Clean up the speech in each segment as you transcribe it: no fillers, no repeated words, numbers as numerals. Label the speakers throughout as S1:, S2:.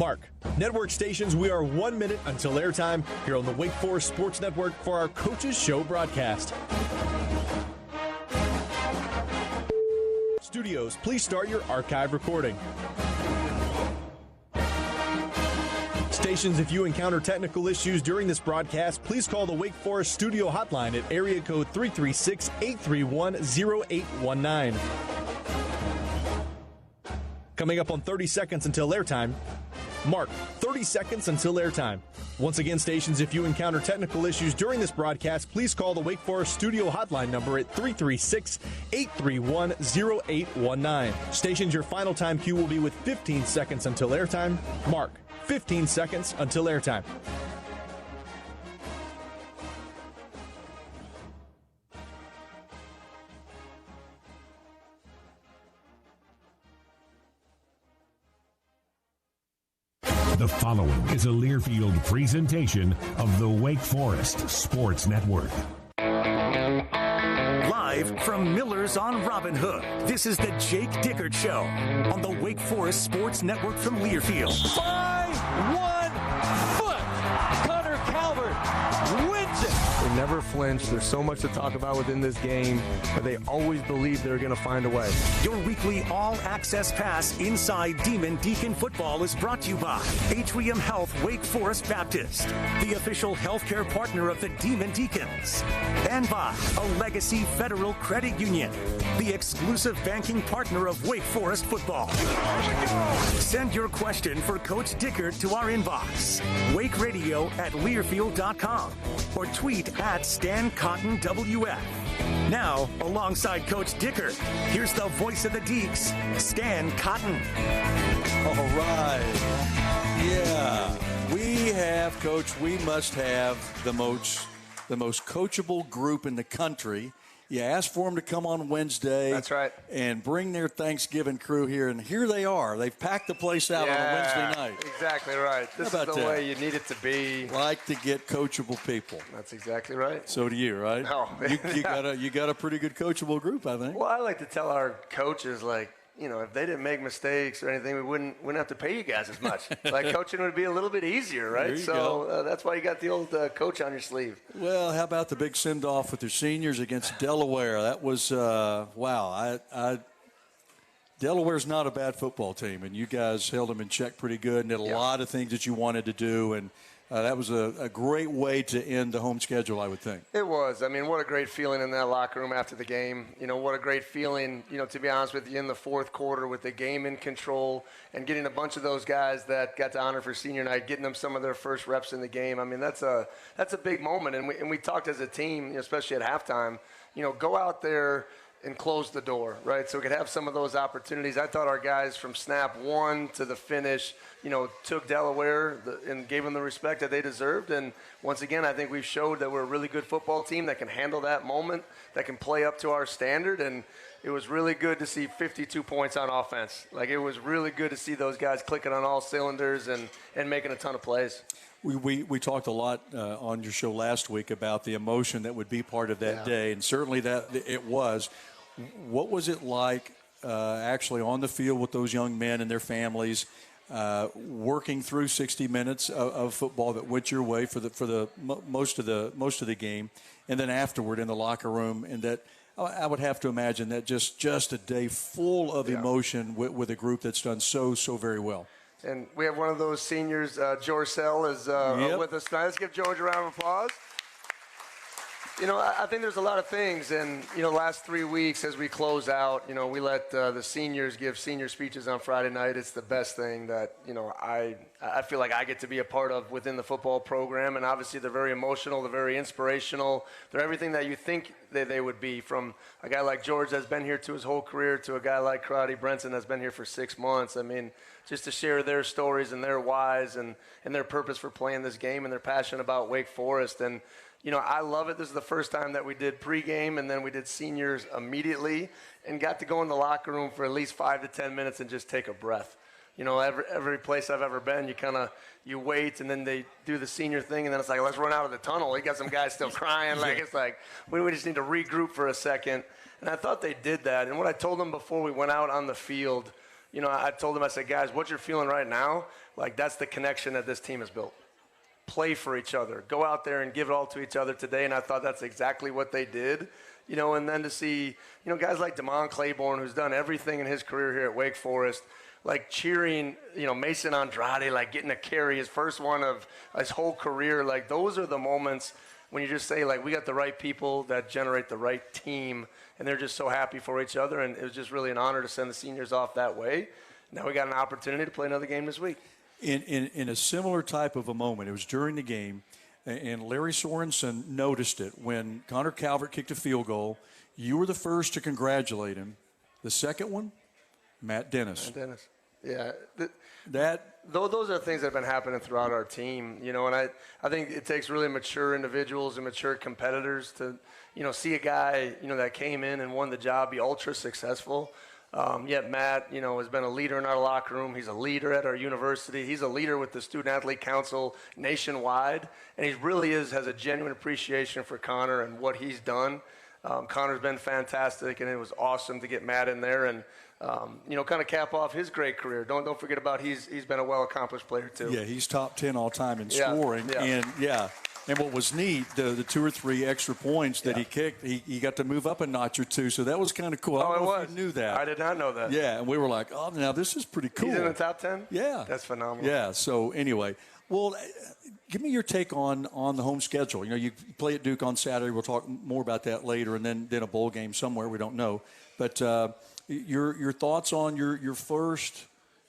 S1: Mark. Network stations, we are 1 minute until airtime here on the Wake Forest Sports Network for our Coaches Show broadcast. Studios, please start your archive recording. Stations, if you encounter technical issues during this broadcast, please call the Wake Forest studio hotline at area code 336-831-0819. Coming up on 30 seconds until airtime. Mark, 30 seconds until airtime. Once again, stations, if you encounter technical issues during this broadcast, please call the Wake Forest studio hotline number at 336-831-0819. Stations, your final time cue will be with 15 seconds until airtime. Mark, 15 seconds until airtime.
S2: The following is a Learfield presentation of the Wake Forest Sports Network.
S3: Live from Miller's on Robin Hood, this is the Jake Dickert Show on the Wake Forest Sports Network from Learfield.
S4: 5-1 foot. Connor Calvert wins it.
S5: They never flinch. There's so much to talk about within this game, but they always believe they're going to find a way.
S3: Your weekly all-access pass inside Demon Deacon football is brought to you by Atrium Health Wake Forest Baptist, the official healthcare partner of the Demon Deacons, and by a Legacy Federal Credit Union, the exclusive banking partner of Wake Forest football. Send your question for Coach Dickert to our inbox, wakeradio@learfield.com, or tweet at StanCottonWF. Now, alongside Coach Dickert, here's the voice of the Deeks, Stan Cotton.
S6: All right. Yeah. We must have the most coachable group in the country. You asked for them to come on Wednesday.
S5: That's right.
S6: And bring their Thanksgiving crew here. And here they are. They've packed the place out on a Wednesday night.
S5: Exactly right. This is the way you need it to be.
S6: Like to get coachable people.
S5: That's exactly right.
S6: So do you, right?
S5: No.
S6: you got a pretty good coachable group, I think.
S5: Well, I like to tell our coaches, if they didn't make mistakes or anything, we wouldn't have to pay you guys as much. Coaching would be a little bit easier, right? So that's why you got the old coach on your sleeve.
S6: Well, how about the big send-off with their seniors against Delaware? That was, wow. Delaware's not a bad football team, and you guys held them in check pretty good and did a lot of things that you wanted to do, and that was a great way to end the home schedule, I would think.
S5: It was. I mean, what a great feeling in that locker room after the game. What a great feeling, to be honest with you, in the fourth quarter with the game in control and getting a bunch of those guys that got to honor for senior night, getting them some of their first reps in the game. I mean, that's a big moment. And we talked as a team, especially at halftime, go out there and close the door, right? So we could have some of those opportunities. I thought our guys from snap one to the finish, took Delaware and gave them the respect that they deserved. And once again, I think we've showed that we're a really good football team that can handle that moment, that can play up to our standard. And it was really good to see 52 points on offense. It was really good to see those guys clicking on all cylinders and making a ton of plays.
S6: We talked a lot on your show last week about the emotion that would be part of that day, and certainly that it was. What was it like actually on the field with those young men and their families, working through 60 minutes of football that went your way for the most of the game, and then afterward in the locker room, and that I would have to imagine that just a day full of emotion with a group that's done so very well.
S5: And we have one of those seniors, George Sell, is with us tonight. Let's give George a round of applause. I think there's a lot of things, and, last 3 weeks as we close out, we let the seniors give senior speeches on Friday night. It's the best thing that, I feel like I get to be a part of within the football program, and obviously they're very emotional, they're very inspirational, they're everything that you think they would be, from a guy like George that's been here to his whole career to a guy like Karate Brenton that's been here for 6 months. I mean, just to share their stories and their whys and their purpose for playing this game and their passion about Wake Forest. And, I love it. This is the first time that we did pregame, and then we did seniors immediately and got to go in the locker room for at least 5 to 10 minutes and just take a breath. Every place I've ever been, you wait, and then they do the senior thing, and then it's like, let's run out of the tunnel. You got some guys still crying. It's like, we just need to regroup for a second. And I thought they did that. And what I told them before we went out on the field, I told them, I said, guys, what you're feeling right now, like that's the connection that this team has built. Play for each other. Go out there and give it all to each other today. And I thought that's exactly what they did. And then to see, guys like DeMond Claiborne, who's done everything in his career here at Wake Forest, like cheering, Mason Andrade, like getting a carry, his first one of his whole career. Like those are the moments when you just say, like, we got the right people that generate the right team, and they're just so happy for each other. And it was just really an honor to send the seniors off that way. Now we got an opportunity to play another game this week.
S6: In a similar type of a moment, it was during the game, and Larry Sorensen noticed it when Connor Calvert kicked a field goal. You were the first to congratulate him. The second one, Matt Dennis.
S5: Matt Dennis. Yeah. Those are things that have been happening throughout our team, and I think it takes really mature individuals and mature competitors to, see a guy, that came in and won the job be ultra successful. Yet Matt, has been a leader in our locker room. He's a leader at our university. He's a leader with the Student Athlete Council nationwide, and he really has a genuine appreciation for Connor and what he's done. Connor's been fantastic, and it was awesome to get Matt in there and, kind of cap off his great career. Don't forget about he's been a well-accomplished player too.
S6: Yeah, he's top 10 all time in scoring, And what was neat, the 2 or 3 extra points that he kicked, he got to move up a notch or two, so that was kind of cool. I don't know if you knew that.
S5: I did not know that.
S6: Yeah, and we were like, oh, now this is pretty cool.
S5: He's in the top 10?
S6: Yeah.
S5: That's phenomenal.
S6: Yeah, so anyway, well, give me your take on the home schedule. You play at Duke on Saturday. We'll talk more about that later, and then a bowl game somewhere. We don't know. But your thoughts on your first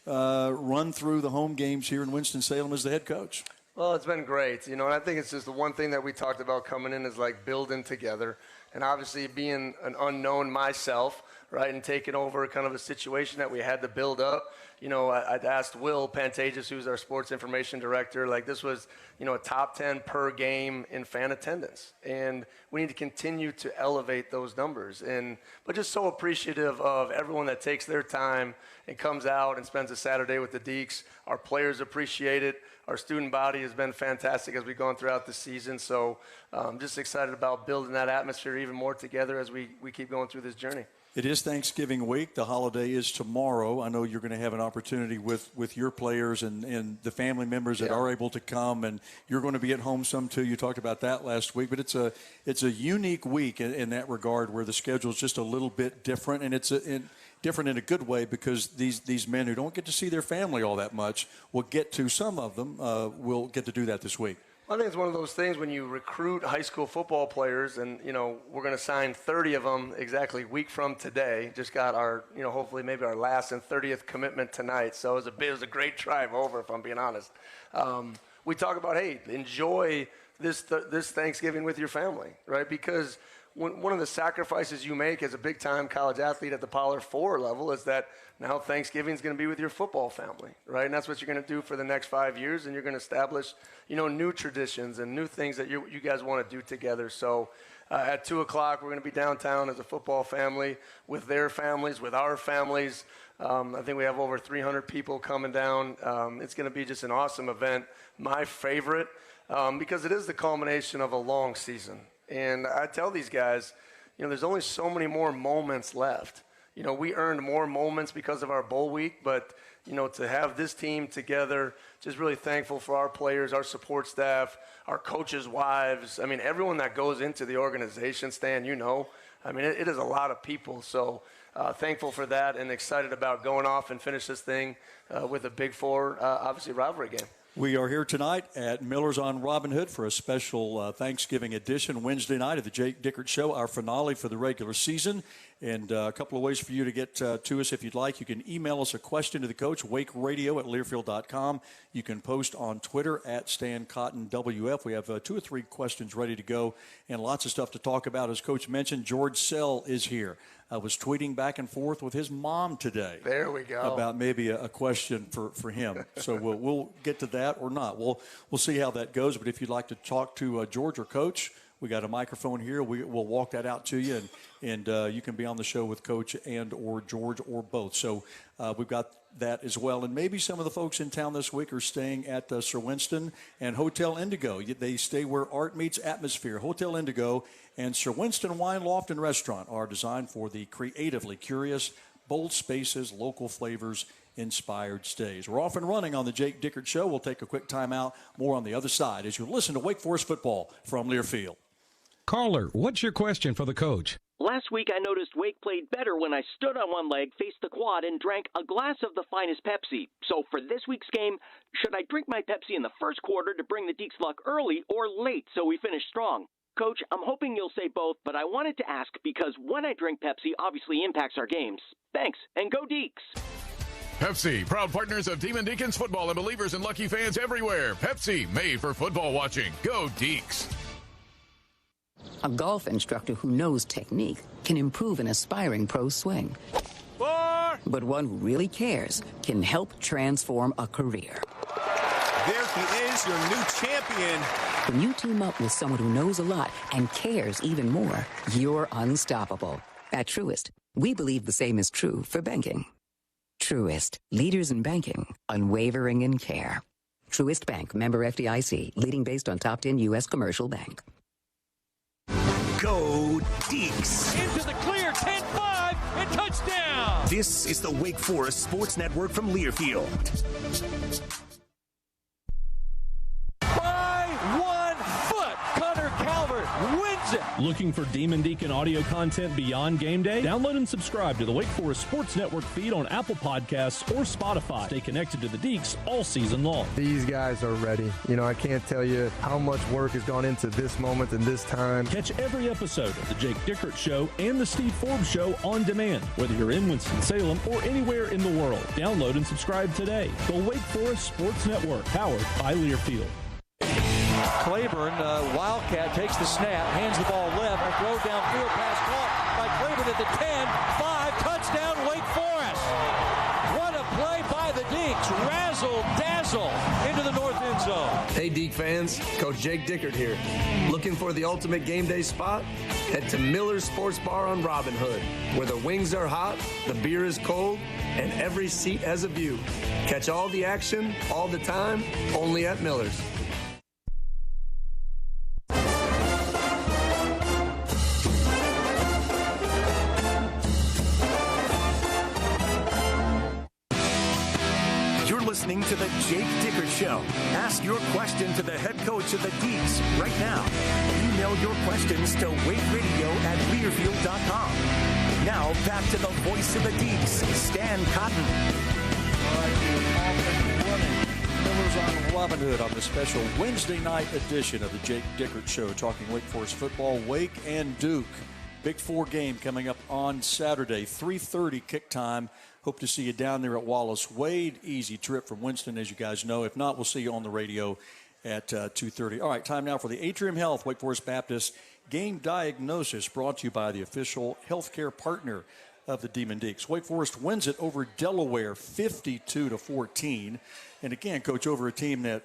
S6: run through the home games here in Winston-Salem as the head coach?
S5: Well, it's been great, and I think it's just the one thing that we talked about coming in is like building together. And obviously being an unknown myself, right, and taking over kind of a situation that we had to build up. I'd asked Will Pantages, who's our sports information director, like this was, a top 10 per game in fan attendance. And we need to continue to elevate those numbers. But just so appreciative of everyone that takes their time and comes out and spends a Saturday with the Deeks. Our players appreciate it. Our student body has been fantastic as we've gone throughout the season. So I'm just excited about building that atmosphere even more together as we keep going through this journey.
S6: It is Thanksgiving week. The holiday is tomorrow. I know you're going to have an opportunity with your players and the family members that are able to come, and you're going to be at home some too. You talked about that last week, but it's a unique week in that regard where the schedule is just a little bit different, and it's different in a good way because these men who don't get to see their family all that much will get to, some of them will get to do that this week.
S5: I think it's one of those things when you recruit high school football players, and, we're going to sign 30 of them exactly a week from today. Just got our, hopefully maybe our last and 30th commitment tonight. So it was a great drive over, if I'm being honest. We talk about, hey, enjoy this Thanksgiving with your family, right? Because one of the sacrifices you make as a big-time college athlete at the Power 4 level is that now Thanksgiving is going to be with your football family, right? And that's what you're going to do for the next 5 years, and you're going to establish, new traditions and new things that you guys want to do together. So at 2 o'clock, we're going to be downtown as a football family with their families, with our families. I think we have over 300 people coming down. It's going to be just an awesome event. My favorite, because it is the culmination of a long season. And I tell these guys, there's only so many more moments left. We earned more moments because of our bowl week, but, to have this team together, just really thankful for our players, our support staff, our coaches' wives. I mean, everyone that goes into the organization, Stan, it is a lot of people. So thankful for that and excited about going off and finish this thing with a Big Four, obviously, rivalry game.
S6: We are here tonight at Miller's on Robin Hood for a special Thanksgiving edition Wednesday night of the Jake Dickert Show, our finale for the regular season. And a couple of ways for you to get to us if you'd like. You can email us a question to the coach, wakeradio@learfield.com. You can post on Twitter @StanCottonWF. We have 2 or 3 questions ready to go and lots of stuff to talk about. As Coach mentioned, George Sell is here. I was tweeting back and forth with his mom today.
S5: There we go.
S6: About maybe a question for him. So we'll get to that or not. We'll see how that goes. But if you'd like to talk to George or Coach, we got a microphone here. We'll walk that out to you, and you can be on the show with Coach and or George or both. So we've got that as well. And maybe some of the folks in town this week are staying at Sir Winston and Hotel Indigo. They stay where art meets atmosphere. Hotel Indigo and Sir Winston Wine Loft and Restaurant are designed for the creatively curious, bold spaces, local flavors, inspired stays. We're off and running on the Jake Dickert Show. We'll take a quick timeout. More on the other side as you listen to Wake Forest football from Learfield.
S7: Caller, what's your question for the coach?
S8: Last week, I noticed Wake played better when I stood on one leg, faced the quad, and drank a glass of the finest Pepsi. So for this week's game, should I drink my Pepsi in the first quarter to bring the Deeks luck early or late so we finish strong? Coach, I'm hoping you'll say both, but I wanted to ask because when I drink Pepsi obviously impacts our games. Thanks, and go Deeks!
S9: Pepsi, proud partners of Demon Deacons football and believers in Lucky fans everywhere. Pepsi, made for football watching. Go Deeks!
S10: A golf instructor who knows technique can improve an aspiring pro's swing. But one who really cares can help transform a career.
S11: There he is, your new champion.
S10: When you team up with someone who knows a lot and cares even more, you're unstoppable. At Truist, we believe the same is true for banking. Truist, leaders in banking, unwavering in care. Truist Bank, member FDIC, leading based on top 10 U.S. commercial bank.
S3: Go Deeks!
S4: Into the clear, 10-5, and touchdown!
S3: This is the Wake Forest Sports Network from Learfield.
S4: By 1 foot, Connor Calvert wins it!
S1: Looking for Demon Deacon audio content beyond game day? Download and subscribe to the Wake Forest Sports Network feed on Apple Podcasts or Spotify. Stay connected to the Deeks all season long.
S5: These guys are ready. You know, I can't tell you how much work has gone into this moment and this time.
S1: Catch every episode of the Jake Dickert Show and the Steve Forbes Show on demand, whether you're in Winston-Salem or anywhere in the world. Download and subscribe today. The Wake Forest Sports Network, powered by Learfield.
S4: Claiborne, Wildcat, takes the snap, hands the ball left, a throw downfield pass caught by Claiborne at the 10, 5, touchdown Wake Forest. What a play by the Deeks, razzle-dazzle into the north end zone.
S5: Hey, Deke fans, Coach Jake Dickert here. Looking for the ultimate game day spot? Head to Miller's Sports Bar on Robin Hood, where the wings are hot, the beer is cold, and every seat has a view. Catch all the action, all the time, only at Miller's.
S3: Listening to the Jake Dickert Show. Ask your question to the head coach of the Deeks right now. Email your questions to wakeradio@learfield.com. Now back to the voice of the Deeks, Stan Cotton.
S6: All right, Millers on Robin Hood on the special Wednesday night edition of the Jake Dickert Show, talking Wake Forest football, Wake and Duke. Big 4 game coming up on Saturday, 3:30 kick time. Hope to see you down there at Wallace Wade. Easy trip from Winston, as you guys know. If not, we'll see you on the radio at 2:30. All right, time now for the Atrium Health Wake Forest Baptist game diagnosis, brought to you by the official healthcare partner of the Demon Deeks. Wake Forest wins it over Delaware, 52-14. And again, Coach, over a team that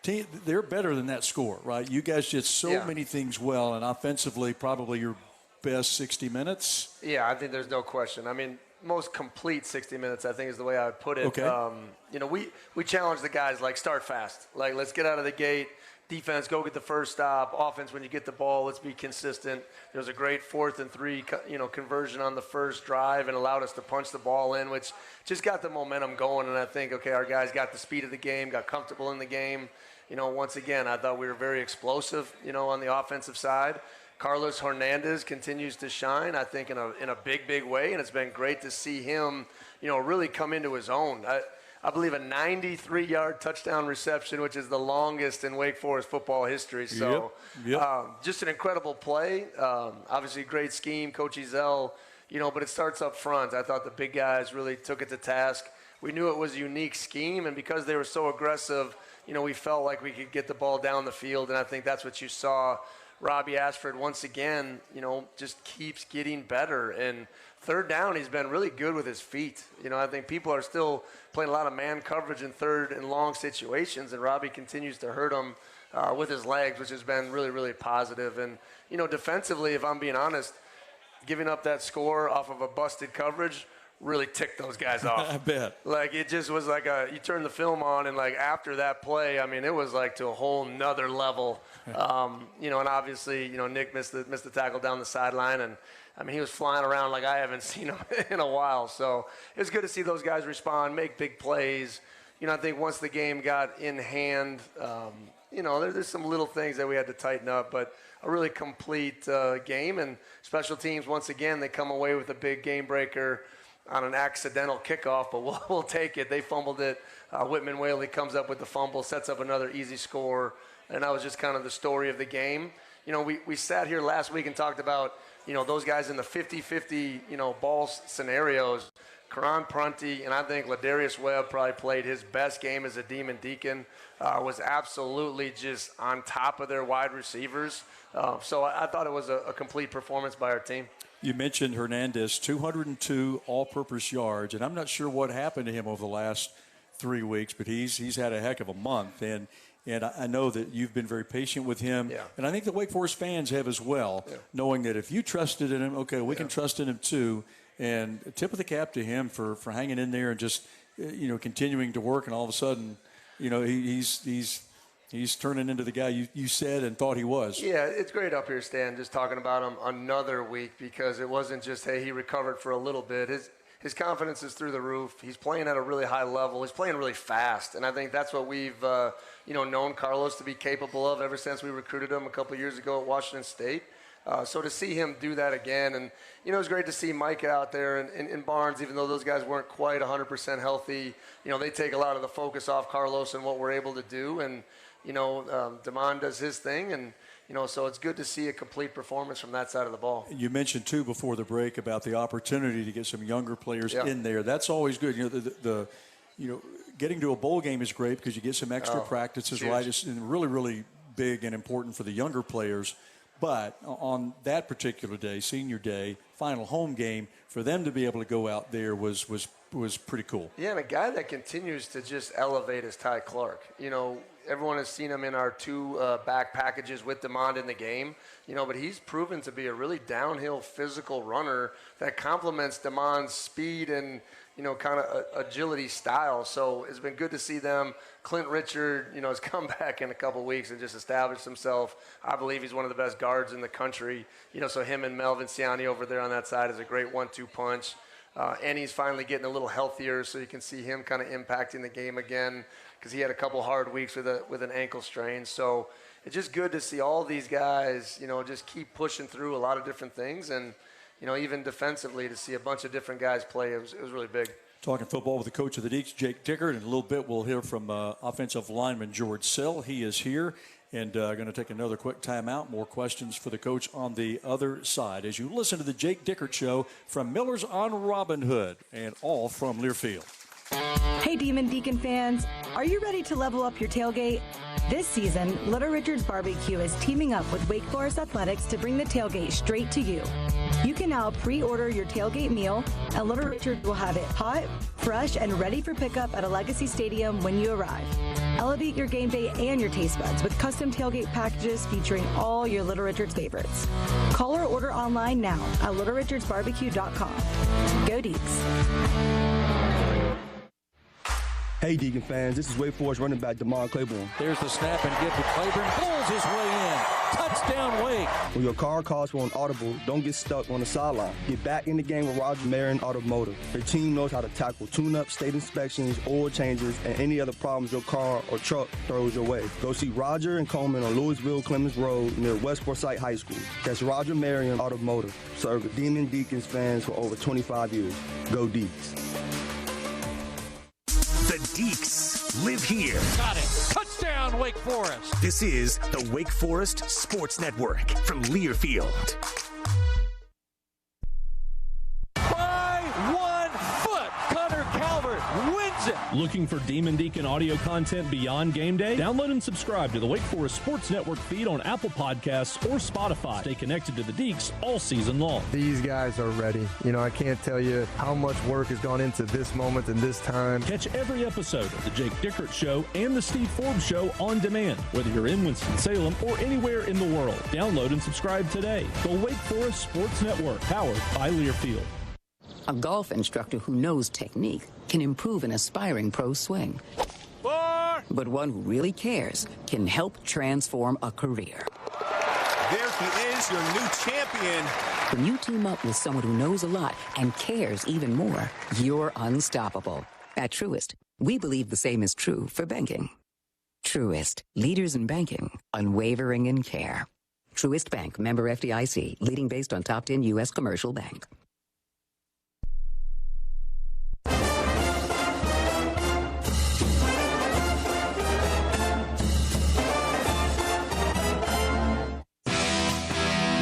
S6: they're better than that score, right? You guys did so many things well, and offensively, probably your best 60 minutes.
S5: Yeah, I think there's no question. I mean, most complete 60 minutes, I think, is the way I would put it.
S6: Okay.
S5: You know, we challenge the guys, like, start fast. Like, let's get out of the gate. Defense, go get the first stop. Offense, when you get the ball, let's be consistent. There was a great 4th and 3, conversion on the first drive and allowed us to punch the ball in, which just got the momentum going. And I think, okay, our guys got the speed of the game, got comfortable in the game. You know, once again, I thought we were very explosive, on the offensive side. Carlos Hernandez continues to shine, I think, in a big way, and it's been great to see him, really come into his own. I believe a 93-yard touchdown reception, which is the longest in Wake Forest football history. So just an incredible play. Obviously, great scheme, Coach Ezell, but it starts up front. I thought the big guys really took it to task. We knew it was a unique scheme, and because they were so aggressive, we felt like we could get the ball down the field, and I think that's what you saw. Robbie Ashford, once again, just keeps getting better. And third down, he's been really good with his feet. I think people are still playing a lot of man coverage in third and long situations, and Robbie continues to hurt them with his legs, which has been really, really positive. And, defensively, if I'm being honest, giving up that score off of a busted coverage really ticked those guys off.
S6: I bet.
S5: Like, it just was like you turn the film on, and, like, after that play, I mean, it was, like, to a whole nother level. And obviously, Nick missed the tackle down the sideline, and I mean, he was flying around like I haven't seen him in a while. So it's good to see those guys respond, make big plays. You know, I think once the game got in hand, you know, there's some little things that we had to tighten up, but a really complete game. And special teams, once again, they come away with a big game breaker on an accidental kickoff, but we'll take it. They fumbled it. Whitman Whaley comes up with the fumble, sets up another easy score, and that was just kind of the story of the game. You know, we sat here last week and talked about, you know, those guys in the 50-50, you know, ball scenarios. Karan Prunty, and I think Ladarius Webb probably played his best game as a Demon Deacon, was absolutely just on top of their wide receivers. So I thought it was a complete performance by our team.
S6: You mentioned Hernandez, 202 all-purpose yards, and I'm not sure what happened to him over the last 3 weeks, but he's had a heck of a month. And I know that you've been very patient with him.
S5: Yeah.
S6: And I think the Wake Forest fans have as well, knowing that if you trusted in him, okay, we can trust in him too. And a tip of the cap to him for hanging in there and just, you know, continuing to work. And all of a sudden, you know, he's turning into the guy you said and thought he was.
S5: Yeah, it's great up here, Stan, just talking about him another week, because it wasn't just, hey, he recovered for a little bit. His confidence is through the roof. He's playing at a really high level. He's playing really fast, and I think that's what we've known Carlos to be capable of ever since we recruited him a couple of years ago at Washington State. So to see him do that again, and, you know, it was great to see Mike out there and Barnes, even though those guys weren't quite 100% healthy. You know, they take a lot of the focus off Carlos and what we're able to do, and, you know, Damon does his thing, and, you know, so it's good to see a complete performance from that side of the ball.
S6: You mentioned, too, before the break about the opportunity to get some younger players in there. That's always good. You know, getting to a bowl game is great because you get some extra practices, right? It's really, really big and important for the younger players. But on that particular day, senior day, final home game, for them to be able to go out there was pretty cool.
S5: Yeah, and a guy that continues to just elevate is Ty Clark. You know, everyone has seen him in our two back packages with DeMond in the game, you know, but he's proven to be a really downhill physical runner that complements DeMond's speed and, you know, kind of agility style. So it's been good to see them. Clint Richard, you know, has come back in a couple weeks and just established himself. I believe he's one of the best guards in the country. You know, so him and Melvin Ciani over there on that side is a great 1-2 punch. And he's finally getting a little healthier, so you can see him kind of impacting the game again, because he had a couple hard weeks with an ankle strain. So it's just good to see all these guys, you know, just keep pushing through a lot of different things. And, you know, even defensively, to see a bunch of different guys play, it was really big.
S6: Talking football with the coach of the Deeks, Jake Dickert. In a little bit, we'll hear from offensive lineman George Sill. He is here. And going to take another quick timeout. More questions for the coach on the other side as you listen to the Jake Dickert Show from Miller's on Robin Hood, and all from Learfield.
S12: Hey, Demon Deacon fans. Are you ready to level up your tailgate? This season, Little Richard's Barbecue is teaming up with Wake Forest Athletics to bring the tailgate straight to you. You can now pre-order your tailgate meal, and Little Richard will have it hot, fresh, and ready for pickup at a Legacy Stadium when you arrive. Elevate your game day and your taste buds with custom tailgate packages featuring all your Little Richard's favorites. Call or order online now at littlerichardsbarbecue.com. Go Deeks.
S13: Hey, Deacon fans, this is Wake Forest running back Damon Claiborne.
S4: There's the snap and give to Claiborne. Pulls his way in. Touchdown, Wake.
S13: When your car calls for an audible, don't get stuck on the sideline. Get back in the game with Roger Marion Automotive. Their team knows how to tackle tune-ups, state inspections, oil changes, and any other problems your car or truck throws your way. Go see Roger and Coleman on Louisville Clemens Road near West Forsyth High School. That's Roger Marion Automotive. Serve the Demon Deacons fans for over 25 years. Go Deeks.
S3: The Deeks live here.
S4: Got it. Touchdown, Wake Forest.
S3: This is the Wake Forest Sports Network from Learfield.
S4: By 1 foot, Connor Calvert wins it.
S14: Looking for Demon Deacon audio content beyond game day? Download and subscribe to the Wake Forest Sports Network feed on Apple Podcasts or Spotify. Stay connected to the Deeks all season long.
S15: These guys are ready. You know, I can't tell you how much work has gone into this moment and this time.
S14: Catch every episode of the Jake Dickert Show and the Steve Forbes Show on demand, whether you're in Winston-Salem or anywhere in the world. Download and subscribe today. The Wake Forest Sports Network, powered by Learfield.
S10: A golf instructor who knows technique can improve an aspiring pro swing. But one who really cares can help transform a career.
S11: There he is, is your new champion.
S10: When you team up with someone who knows a lot and cares even more, you're unstoppable. At Truist, we believe the same is true for banking. Truist, leaders in banking, unwavering in care. Truist Bank, member FDIC, leading based on top 10 U.S. commercial bank.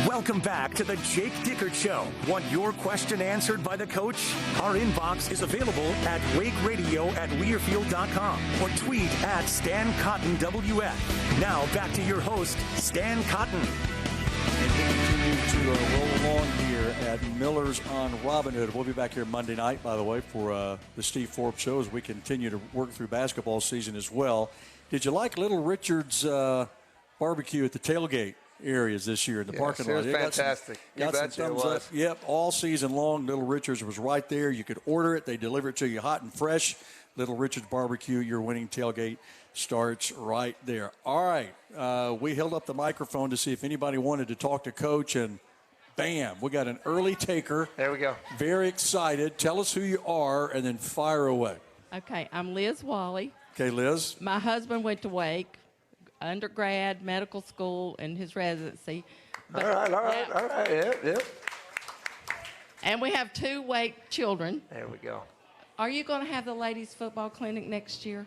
S3: Welcome back to the Jake Dickert Show. Want your question answered by the coach? Our inbox is available at wakeradio@learfield.com or tweet at StanCottonWF. Now back to your host, Stan Cotton.
S6: And we continue to roll along here at Miller's on Robin Hood. We'll be back here Monday night, by the way, for the Steve Forbes Show as we continue to work through basketball season as well. Did you like Little Richard's barbecue at the tailgate areas this year in the parking lot?
S5: It was fantastic.
S6: Got some thumbs up. Yep, all season long, Little Richard's was right there. You could order it. They deliver it to you hot and fresh. Little Richard's Barbecue, your winning tailgate starts right there. All right, we held up the microphone to see if anybody wanted to talk to Coach, and bam, we got an early taker.
S5: There we go.
S6: Very excited. Tell us who you are, and then fire away.
S16: Okay, I'm Liz Wally.
S6: Okay, Liz.
S16: My husband went to Wake, undergrad, medical school, and his residency.
S5: But all right. Yep.
S16: And we have 2 Wake children.
S5: There we go.
S16: Are you going to have the ladies' football clinic next year?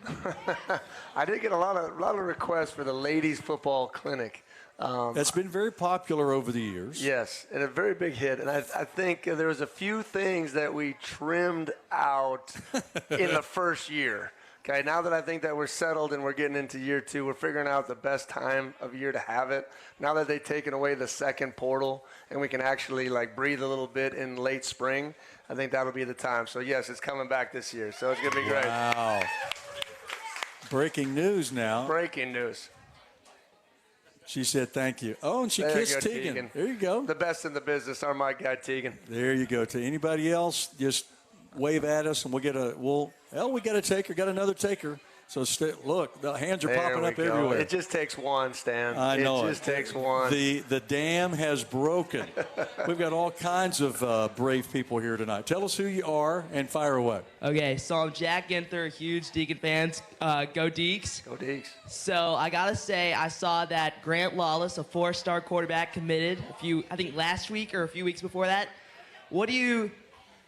S5: I did get a lot of requests for the ladies' football clinic.
S6: That's been very popular over the years.
S5: Yes, and a very big hit. And I think there was a few things that we trimmed out in the first year. Okay, now that I think that we're settled and we're getting into year 2, we're figuring out the best time of year to have it. Now that they've taken away the second portal and we can actually breathe a little bit in late spring, I think that'll be the time. So yes, it's coming back this year. So it's going to be great.
S6: Wow. Breaking news now.
S5: Breaking news.
S6: She said thank you. Oh, and she kissed Tegan. There you go.
S5: The best in the business, our my guy Tegan.
S6: There you go. To anybody else, just wave at us and we got a taker, got another taker. So look, the hands are popping up everywhere.
S5: It just takes one, Stan.
S6: I know
S5: it just takes one.
S6: The dam has broken. We've got all kinds of brave people here tonight. Tell us who you are and fire away.
S17: Okay, so I'm Jack Ginther, huge Deacon fans. Go Deeks.
S5: Go Deeks.
S17: So I gotta say, I saw that Grant Lawless, a 4-star quarterback, committed I think last week or a few weeks before that. What do you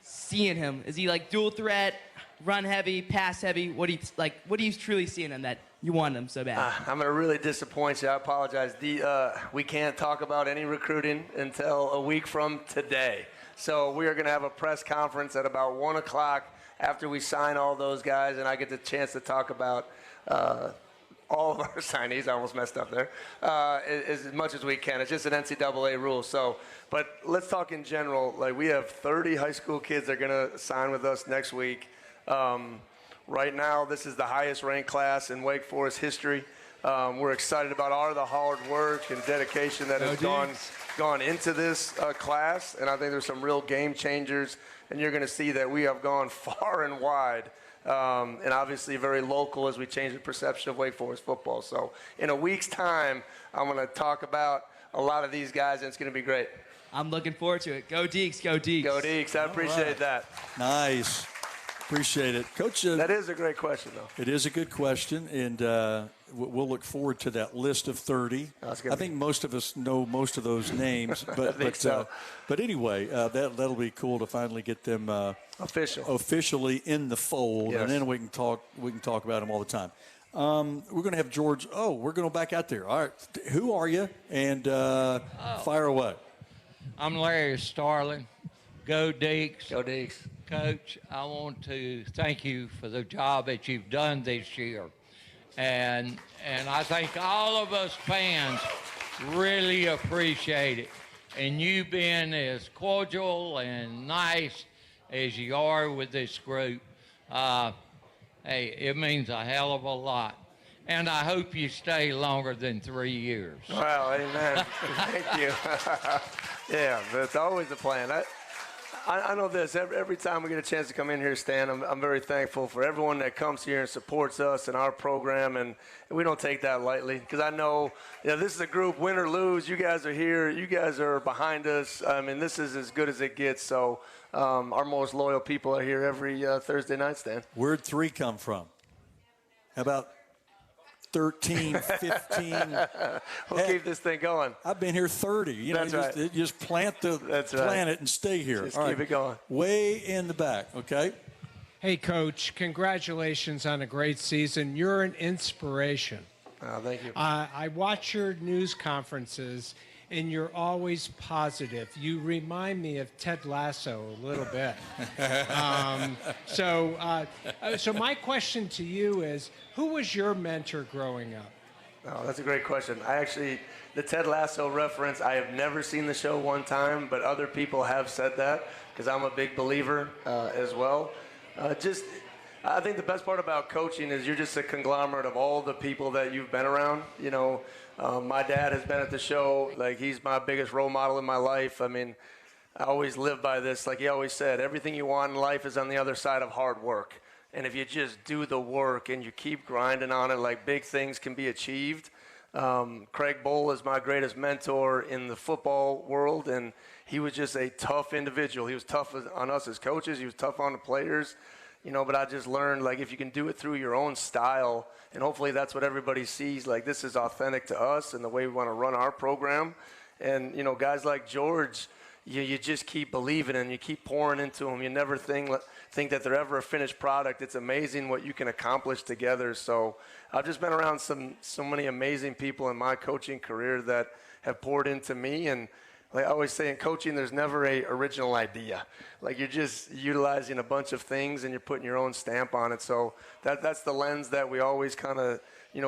S17: see in him? Is he dual threat? Run heavy, pass heavy. What do you truly see in him that you want him so bad?
S5: I'm going to really disappoint you. I apologize. We can't talk about any recruiting until a week from today. So we are going to have a press conference at about 1 o'clock after we sign all those guys, and I get the chance to talk about all of our signees. I almost messed up there. As much as we can. It's just an NCAA rule. But let's talk in general. We have 30 high school kids that are going to sign with us next week. Right now, this is the highest ranked class in Wake Forest history. We're excited about all the hard work and dedication that has gone into this class, and I think there's some real game changers, and you're going to see that we have gone far and wide, and obviously very local as we change the perception of Wake Forest football. So in a week's time, I'm going to talk about a lot of these guys, and it's going to be great.
S17: I'm looking forward to it. Go Deeks, go Deeks.
S5: Go Deeks, I appreciate that.
S6: Nice. Appreciate it. Coach,
S5: that is a great question, though.
S6: It is a good question, and we'll look forward to that list of 30. I think most of us know most of those names, but anyway, that'll be cool to finally get them officially in the fold, and then we can talk about them all the time. We're going to have George. We're going to back out there. All right, who are you? And fire away.
S18: I'm Larry Starling. Go Deeks.
S5: Go Deeks.
S18: Coach, I want to thank you for the job that you've done this year. And I think all of us fans really appreciate it. And you being as cordial and nice as you are with this group, hey, it means a hell of a lot. And I hope you stay longer than 3 years.
S5: Well, amen. Thank you. Yeah, that's always the plan. I know this. Every time we get a chance to come in here, Stan, I'm very thankful for everyone that comes here and supports us and our program, and we don't take that lightly because I know, this is a group, win or lose, you guys are here, you guys are behind us. I mean, this is as good as it gets, so our most loyal people are here every Thursday night, Stan.
S6: Where'd 3 come from? How about 13, 15.
S5: We'll keep this thing going.
S6: I've been here 30.
S5: That's right.
S6: Just plant the planet and stay here.
S5: Just
S6: All
S5: keep
S6: right.
S5: it going.
S6: Way in the back, okay?
S19: Hey, Coach, congratulations on a great season. You're an inspiration.
S5: Oh, thank you.
S19: I watch your news conferences, and you're always positive. You remind me of Ted Lasso a little bit. So my question to you is, who was your mentor growing up?
S5: Oh, that's a great question. The Ted Lasso reference, I have never seen the show one time, but other people have said that because I'm a big believer as well. I think the best part about coaching is you're just a conglomerate of all the people that you've been around. My dad has been at the show. Like, he's my biggest role model in my life. I mean, I always live by this. Like he always said, everything you want in life is on the other side of hard work. And if you just do the work and you keep grinding on it, like, big things can be achieved. Craig Bohl is my greatest mentor in the football world, and he was just a tough individual. He was tough on us as coaches. He was tough on the players. But I just learned, like, if you can do it through your own style, and hopefully that's what everybody sees, like, this is authentic to us and the way we want to run our program. And, guys like George, you just keep believing and you keep pouring into them. You never think that they're ever a finished product. It's amazing what you can accomplish together. So I've just been around so many amazing people in my coaching career that have poured into me. And like I always say, in coaching, there's never a original idea. Like, you're just utilizing a bunch of things and you're putting your own stamp on it. So that's the lens that we always kind of,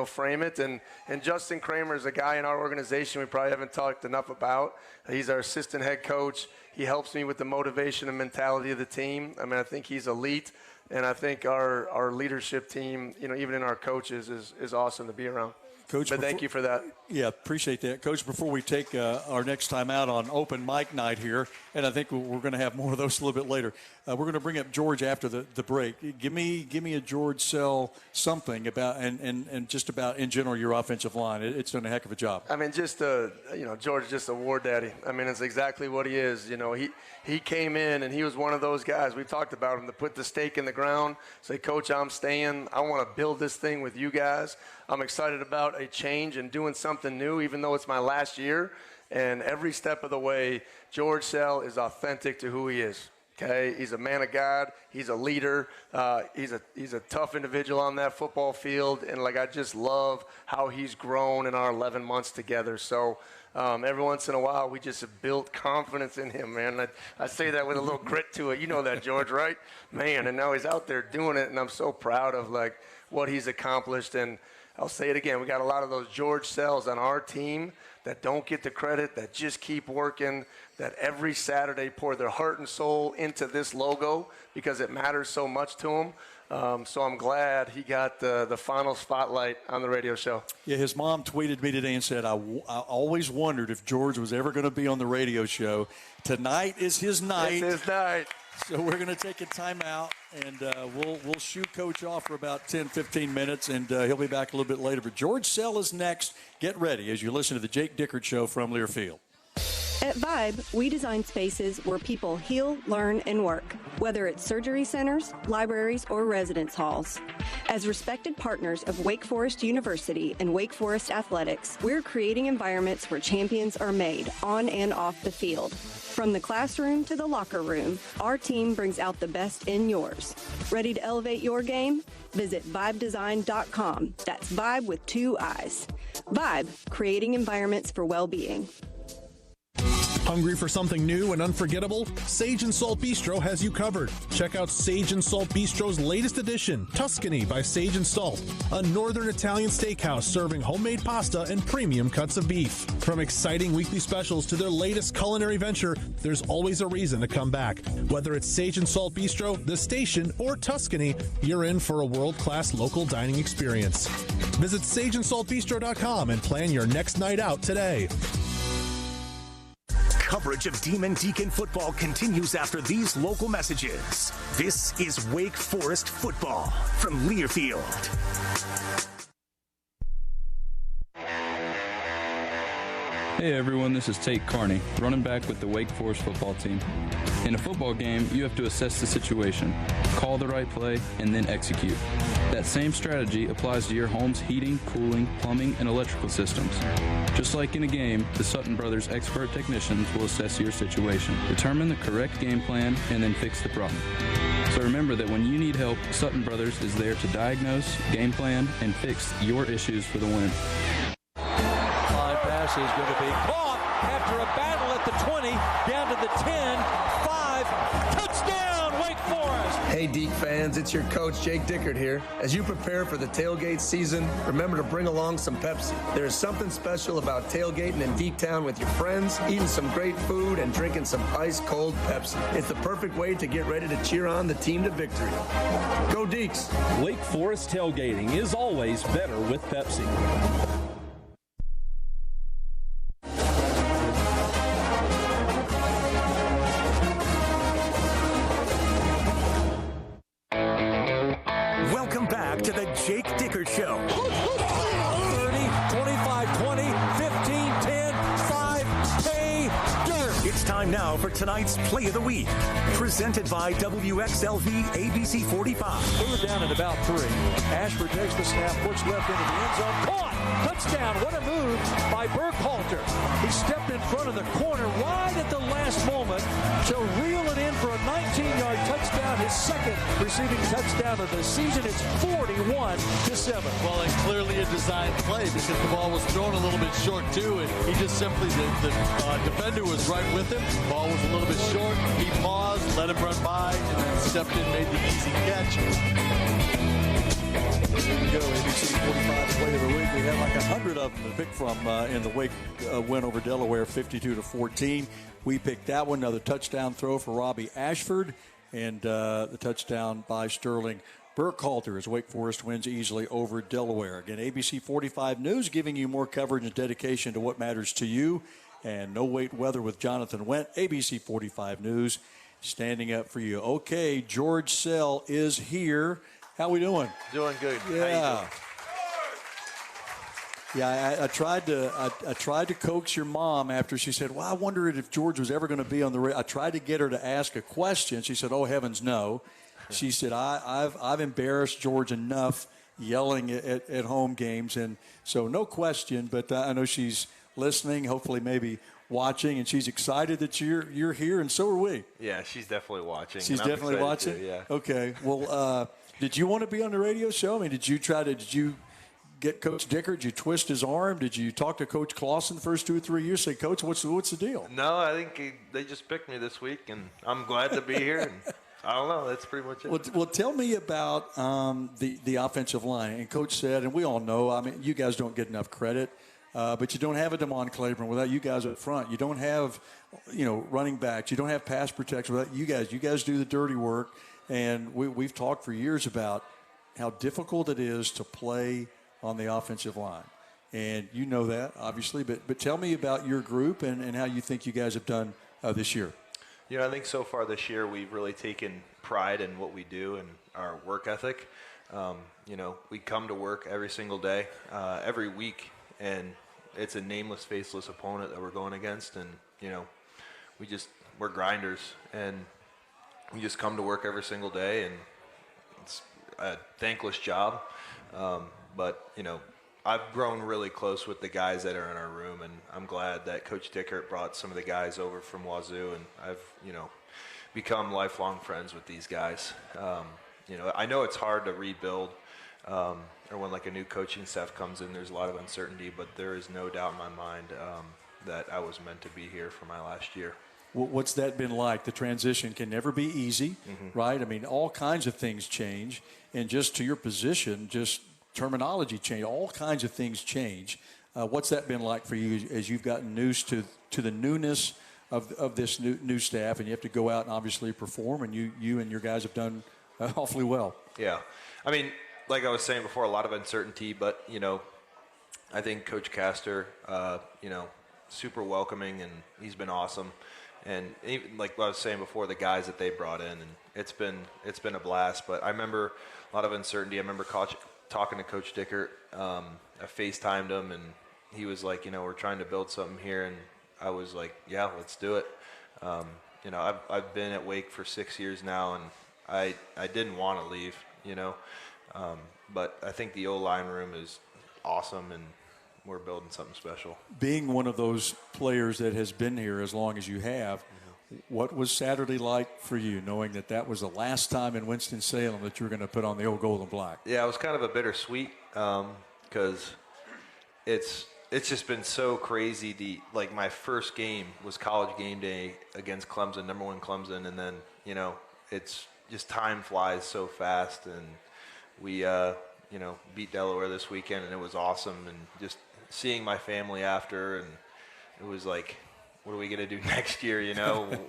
S5: frame it. And Justin Kramer is a guy in our organization we probably haven't talked enough about. He's our assistant head coach. He helps me with the motivation and mentality of the team. I mean, I think he's elite. And I think our leadership team, even in our coaches, is awesome to be around.
S6: Coach,
S5: but thank you for that.
S6: Yeah, appreciate that. Coach, before we take our next time out on open mic night here, and I think we're going to have more of those a little bit later, we're going to bring up George after the break. Give me a George Sell something about and just about in general your offensive line. It's done a heck of a job.
S5: I mean, George is just a war daddy. I mean, it's exactly what he is. He came in and he was one of those guys. We talked about him to put the stake in the ground, say, Coach, I'm staying. I want to build this thing with you guys. I'm excited about a change and doing something new, even though it's my last year. And every step of the way, George Sell is authentic to who he is. Okay, he's a man of God. He's a leader. He's a tough individual on that football field. And, like, I just love how he's grown in our 11 months together. So every once in a while, we just have built confidence in him, man. I say that with a little grit to it. You know that, George, right? Man, and now he's out there doing it, and I'm so proud of, like, what he's accomplished. And I'll say it again. We got a lot of those George Sells on our team that don't get the credit, that just keep working, that every Saturday pour their heart and soul into this logo because it matters so much to them. So I'm glad he got the final spotlight on the radio show.
S6: Yeah, his mom tweeted me today and said, I always wondered if George was ever going to be on the radio show. Tonight is his night.
S5: It's his night.
S6: So we're going to take a timeout, and we'll shoot Coach off for about 10, 15 minutes, and he'll be back a little bit later. But George Sell is next. Get ready as you listen to the Jake Dickert Show from Learfield.
S20: At Vibe, we design spaces where people heal, learn, and work, whether it's surgery centers, libraries, or residence halls. As respected partners of Wake Forest University and Wake Forest Athletics, we're creating environments where champions are made on and off the field. From the classroom to the locker room, our team brings out the best in yours. Ready to elevate your game? Visit vibedesign.com. That's Vibe with 2 I's. Vibe, creating environments for well-being.
S1: Hungry for something new and unforgettable? Sage and Salt Bistro has you covered. Check out Sage and Salt Bistro's latest edition, Tuscany by Sage and Salt, a northern Italian steakhouse serving homemade pasta and premium cuts of beef. From exciting weekly specials to their latest culinary venture, there's always a reason to come back. Whether it's Sage and Salt Bistro, The Station, or Tuscany, you're in for a world-class local dining experience. Visit sageandsaltbistro.com and plan your next night out today.
S3: Coverage of Demon Deacon football continues after these local messages. This is Wake Forest football from Learfield.
S21: Hey everyone, this is Tate Carney, running back with the Wake Forest football team. In a football game, you have to assess the situation, call the right play, and then execute. That same strategy applies to your home's heating, cooling, plumbing, and electrical systems. Just like in a game, the Sutton Brothers expert technicians will assess your situation, determine the correct game plan, and then fix the problem. So remember that when you need help, Sutton Brothers is there to diagnose, game plan, and fix your issues for the win.
S4: Pass is going to be caught after a battle at the 20, down to the 10, 5, touchdown, Wake Forest!
S5: Hey, Deke fans, it's your coach, Jake Dickert here. As you prepare for the tailgate season, remember to bring along some Pepsi. There is something special about tailgating in Deketown with your friends, eating some great food, and drinking some ice-cold Pepsi. It's the perfect way to get ready to cheer on the team to victory. Go Dekes!
S14: Wake Forest tailgating is always better with Pepsi.
S3: Welcome back to the Jake Dickert Show.
S4: 30, 25, 20, 15, 10, 5, pay dirt.
S3: It's time now for tonight's Play of the Week. Presented by WXLV ABC 45.
S4: Third down at about 3. Ashford takes the snap, puts left into the end zone. Caught! Touchdown! What a move by Burkhalter. He stepped in front of the corner right at the last moment to reel it in for a 19-yard touchdown. His second receiving touchdown of the season. It's 41-7.
S22: Well, it's clearly a design play because the ball was thrown a little bit short too, and he just simply the defender was right with him. Ball was a little bit short. He paused, let him run by, and then stepped in, made the easy catch.
S6: There you go, ABC 45 Play of the Week. We had like 100 of them to pick from in the Wake win over Delaware, 52-14. We picked that one, another touchdown throw for Robbie Ashford, and the touchdown by Sterling Burkhalter as Wake Forest wins easily over Delaware. Again, ABC 45 News giving you more coverage and dedication to what matters to you. And No Wait Weather with Jonathan Went, ABC 45 News, standing up for you. Okay, George Sell is here. How we doing?
S23: Doing good.
S6: Yeah. Yeah, I tried to coax your mom after she said, well, I wondered if George was ever going to be on the radio. I tried to get her to ask a question. She said, oh, heavens, no. She said, I've embarrassed George enough yelling at home games. And so no question, but I know she's listening, hopefully maybe watching, and she's excited that you're here, and so are we.
S23: Yeah, she's definitely watching.
S6: She's definitely watching?
S23: Too, yeah.
S6: Okay. Well, did you want to be on the radio show? I mean, did you get Coach Dickert? Did you twist his arm? Did you talk to Coach Clausen the first 2 or 3 years? Say, Coach, what's the deal?
S23: No, I think they just picked me this week, and I'm glad to be here. And I don't know. That's pretty much it.
S6: Well, tell me about the offensive line. And Coach said, and we all know, I mean, you guys don't get enough credit, but you don't have a DeMond Claiborne without you guys up front. You don't have, running backs. You don't have pass protection without you guys. You guys do the dirty work. And we've talked for years about how difficult it is to play on the offensive line. And you know that, obviously. But tell me about your group and how you think you guys have done this year.
S23: I think so far this year we've really taken pride in what we do and our work ethic. We come to work every single day, every week, and it's a nameless, faceless opponent that we're going against. And, we're grinders. And we just come to work every single day, and it's a thankless job. But I've grown really close with the guys that are in our room, and I'm glad that Coach Dickert brought some of the guys over from Wazoo, and I've, become lifelong friends with these guys. I know it's hard to rebuild, or when like a new coaching staff comes in, there's a lot of uncertainty, but there is no doubt in my mind that I was meant to be here for my last year.
S6: What's that been like? The transition can never be easy, right? I mean, all kinds of things change. And just to your position, just terminology change. All kinds of things change. What's that been like for you as you've gotten used to the newness of this new staff, and you have to go out and obviously perform, and you and your guys have done awfully well.
S23: Yeah. I mean, like I was saying before, a lot of uncertainty, but, I think Coach Castor, super welcoming, and he's been awesome. And even like I was saying before, the guys that they brought in, and it's been a blast. But I remember a lot of uncertainty. I remember talking to Coach Dickert. I FaceTimed him, and he was like, we're trying to build something here, and I was like, yeah, let's do it. I've been at Wake for 6 years now, and I didn't want to leave, but I think the O-line room is awesome, and we're building something special.
S6: Being one of those players that has been here as long as you have, what was Saturday like for you, knowing that was the last time in Winston-Salem that you were going to put on the old gold and black?
S23: Yeah, it was kind of a bittersweet because it's just been so crazy. My first game was College game day against Clemson, number 1 Clemson, and then, it's just time flies so fast, and we, beat Delaware this weekend, and it was awesome, and just seeing my family after, and it was like, what are we going to do next year,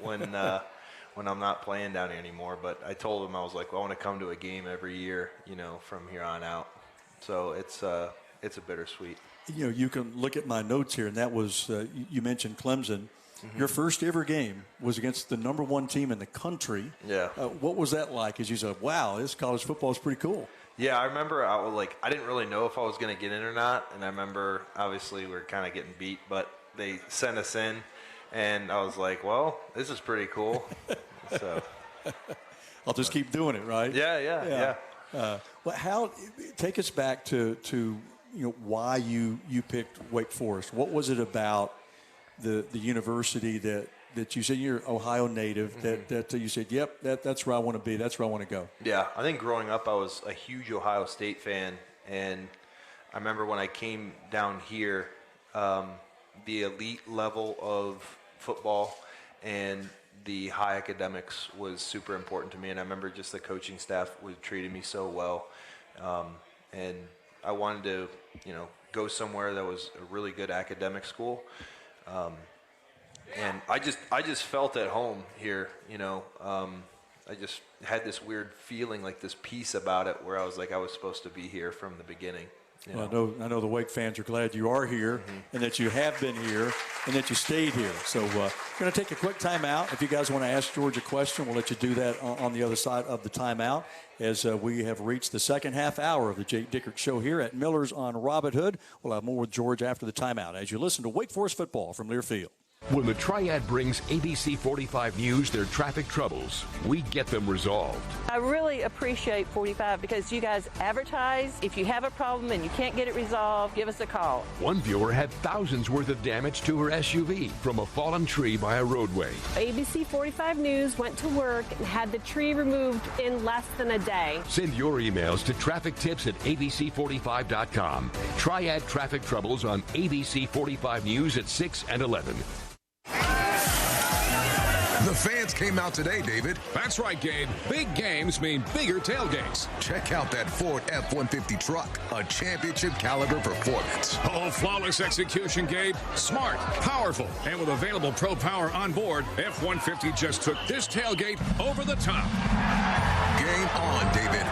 S23: when I'm not playing down here anymore. But I told them, I was like, well, I want to come to a game every year, from here on out. So it's a bittersweet.
S6: You can look at my notes here, and that was, you mentioned Clemson. Mm-hmm. Your first ever game was against the number 1 team in the country. Yeah. What was that like as you said, wow, this college football is pretty cool?
S23: Yeah, I remember I didn't really know if I was going to get in or not. And I remember, obviously, we were kind of getting beat, but they sent us in. And I was like, well, this is pretty cool. So
S6: I'll just keep doing it, right?
S23: Yeah.
S6: Take us back to why you picked Wake Forest. What was it about the university that you said you're Ohio native, mm-hmm. that you said, yep, that's where I want to be, that's where I want to go?
S23: Yeah, I think growing up I was a huge Ohio State fan, and I remember when I came down here, the elite level of football and the high academics was super important to me, and I remember just the coaching staff treated me so well, and I wanted to, go somewhere that was a really good academic school. And I just felt at home here, I just had this weird feeling, like this peace about it, where I was like, I was supposed to be here from the beginning.
S6: Well, I know the Wake fans are glad you are here, mm-hmm. and that you have been here, and that you stayed here. So we're going to take a quick timeout. If you guys want to ask George a question, we'll let you do that on the other side of the timeout, as we have reached the second half hour of the Jake Dickert Show here at Miller's on Robin Hood. We'll have more with George after the timeout as you listen to Wake Forest football from Learfield.
S2: When the Triad brings ABC 45 News their traffic troubles, we get them resolved.
S7: I really appreciate 45 because you guys advertise. If you have a problem and you can't get it resolved, give us a call.
S2: One viewer had thousands worth of damage to her SUV from a fallen tree by a roadway.
S8: ABC 45 News went to work and had the tree removed in less than a day.
S2: Send your emails to traffictips@abc45.com. Triad traffic troubles on ABC 45 News at 6 and 11.
S24: The fans came out today, David.
S9: That's right, Gabe. Big games mean bigger tailgates.
S24: Check out that Ford F-150 truck, a championship caliber performance.
S9: Oh, flawless execution, Gabe. Smart, powerful, and with available Pro Power on board, F-150 just took this tailgate over the top.
S24: Game on, David.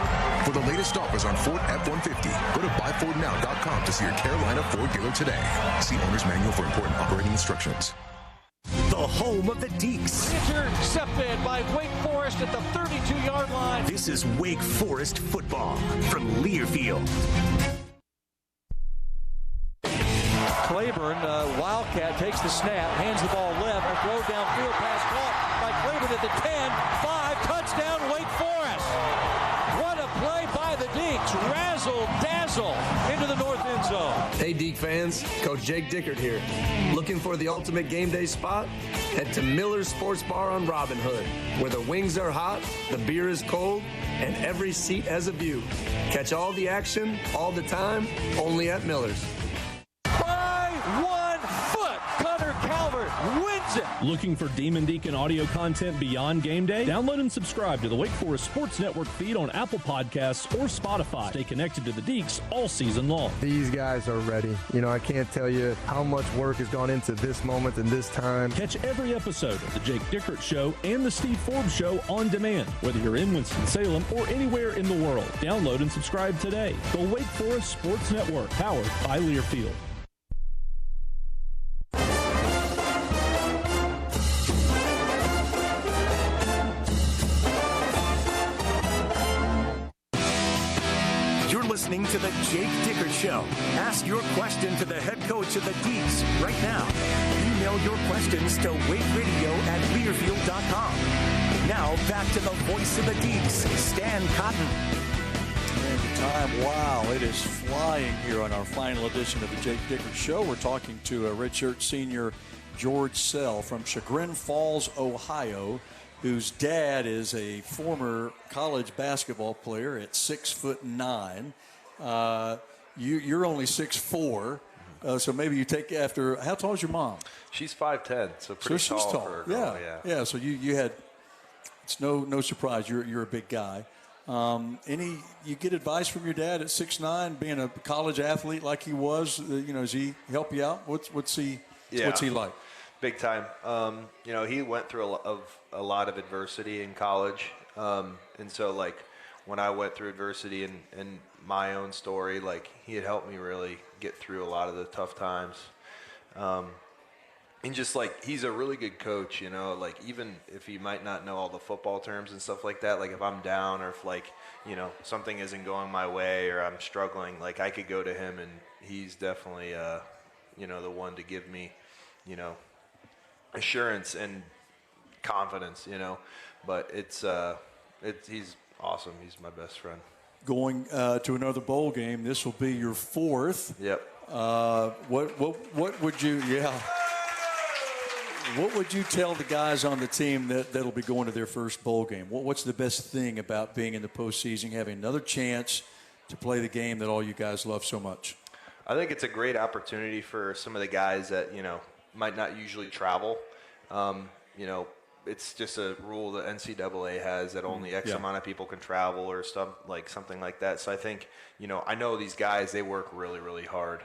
S24: For the latest offers on Ford F-150, go to buyfordnow.com to see your Carolina Ford dealer today. See owner's manual for important operating instructions.
S3: The home of the Deeks.
S4: Intercepted by Wake Forest at the 32-yard line.
S3: This is Wake Forest football from Learfield.
S4: Claiborne, Wildcat, takes the snap, hands the ball left, a throw downfield, pass caught by Claiborne at the 10, 5, touchdown Wake Forest. What a play by the Deeks. Razzle dazzle into the north end zone.
S25: Hey, Deke fans, Coach Jake Dickert here. Looking for the ultimate game day spot? Head to Miller's Sports Bar on Robin Hood, where the wings are hot, the beer is cold, and every seat has a view. Catch all the action, all the time, only at Miller's.
S4: By 1 foot, Connor Calvert wins it.
S14: Looking for Demon Deacon audio content beyond game day? Download and subscribe to the Wake Forest Sports Network feed on Apple Podcasts or Spotify. Stay connected to the Deeks all season long.
S15: These guys are ready. I can't tell you how much work has gone into this moment and this time.
S14: Catch every episode of the Jake Dickert Show and the Steve Forbes Show on demand, whether you're in Winston-Salem or anywhere in the world. Download and subscribe today. The Wake Forest Sports Network, powered by Learfield.
S3: listening to the Jake Dickert Show. Ask your question to the head coach of the Deeks right now. Email your questions to wakeradio@learfield.com. Now back to the voice of the Deeks, Stan Cotton.
S6: And the time, wow, it is flying here on our final edition of the Jake Dickert Show. We're talking to a redshirt senior, George Sell from Chagrin Falls, Ohio, whose dad is a former college basketball player at 6'9". You're only 6'4". So maybe you take after. How tall is your mom?
S23: She's 5'10", so pretty
S6: so she's
S23: tall.
S6: tall.
S23: For a girl,
S6: Yeah. So you had. It's no surprise. You're a big guy. You get advice from your dad at 6'9", being a college athlete like he was. Does he help you out? What's he like?
S23: Big time. He went through a lot of adversity in college, and so like when I went through adversity and my own story, like he had helped me really get through a lot of the tough times. And just like he's a really good coach, like even if he might not know all the football terms and stuff like that, like if I'm down or if like, something isn't going my way or I'm struggling, like I could go to him and he's definitely, the one to give me, assurance and confidence, but he's awesome. He's my best friend.
S6: Going to another bowl game. This will be your fourth.
S23: Yep.
S6: What would you? Yeah. What would you tell the guys on the team that'll be going to their first bowl game? What's the best thing about being in the postseason, having another chance to play the game that all you guys love so much?
S23: I think it's a great opportunity for some of the guys that, might not usually travel. It's just a rule that NCAA has that only X amount of people can travel or stuff like something like that. So I think, I know these guys, they work really, really hard.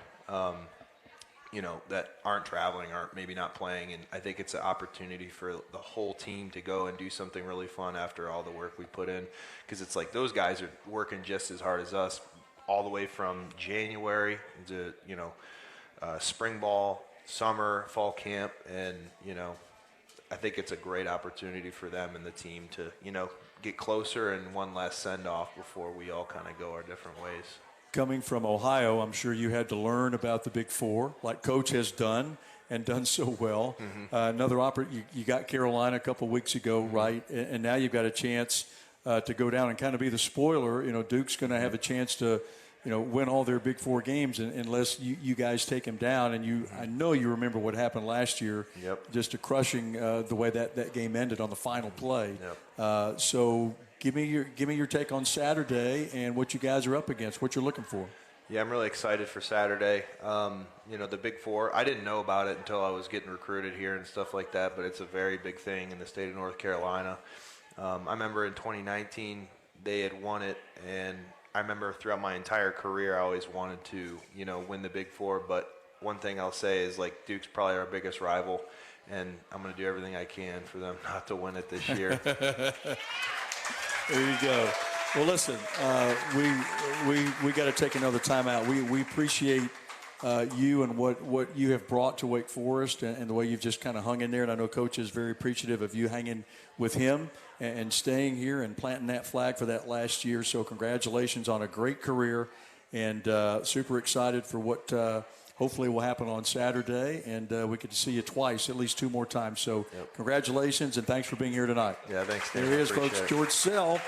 S23: That aren't traveling, aren't maybe not playing, and I think it's an opportunity for the whole team to go and do something really fun after all the work we put in, because it's like those guys are working just as hard as us all the way from January to spring ball, summer, fall camp, and I think it's a great opportunity for them and the team to get closer and one last send off before we all kind of go our different ways.
S6: Coming from Ohio, I'm sure you had to learn about the Big Four, like Coach has done and done so well. Mm-hmm. You got Carolina a couple of weeks ago, right? And now you've got a chance to go down and kind of be the spoiler. Duke's going to have a chance to, win all their Big Four games unless you guys take them down. And I know you remember what happened last year, just a crushing the way that game ended on the final play. Yep. So give me your take on Saturday and what you guys are up against, what you're looking for.
S23: Yeah, I'm really excited for Saturday. The Big Four, I didn't know about it until I was getting recruited here and stuff like that, but it's a very big thing in the state of North Carolina. I remember in 2019 they had won it, and I remember throughout my entire career I always wanted to, win the Big Four, but one thing I'll say is like Duke's probably our biggest rival, and I'm going to do everything I can for them not to win it this year.
S6: There you go. Well, listen, we got to take another time out. We appreciate you and what you have brought to Wake Forest and the way you've just kind of hung in there. And I know Coach is very appreciative of you hanging with him and staying here and planting that flag for that last year. So congratulations on a great career, and super excited for what hopefully will happen on Saturday. And we get to see you twice, at least two more times. So congratulations, and thanks for being here tonight.
S23: Yeah, thanks, Dan.
S6: There he is, folks, George Sell.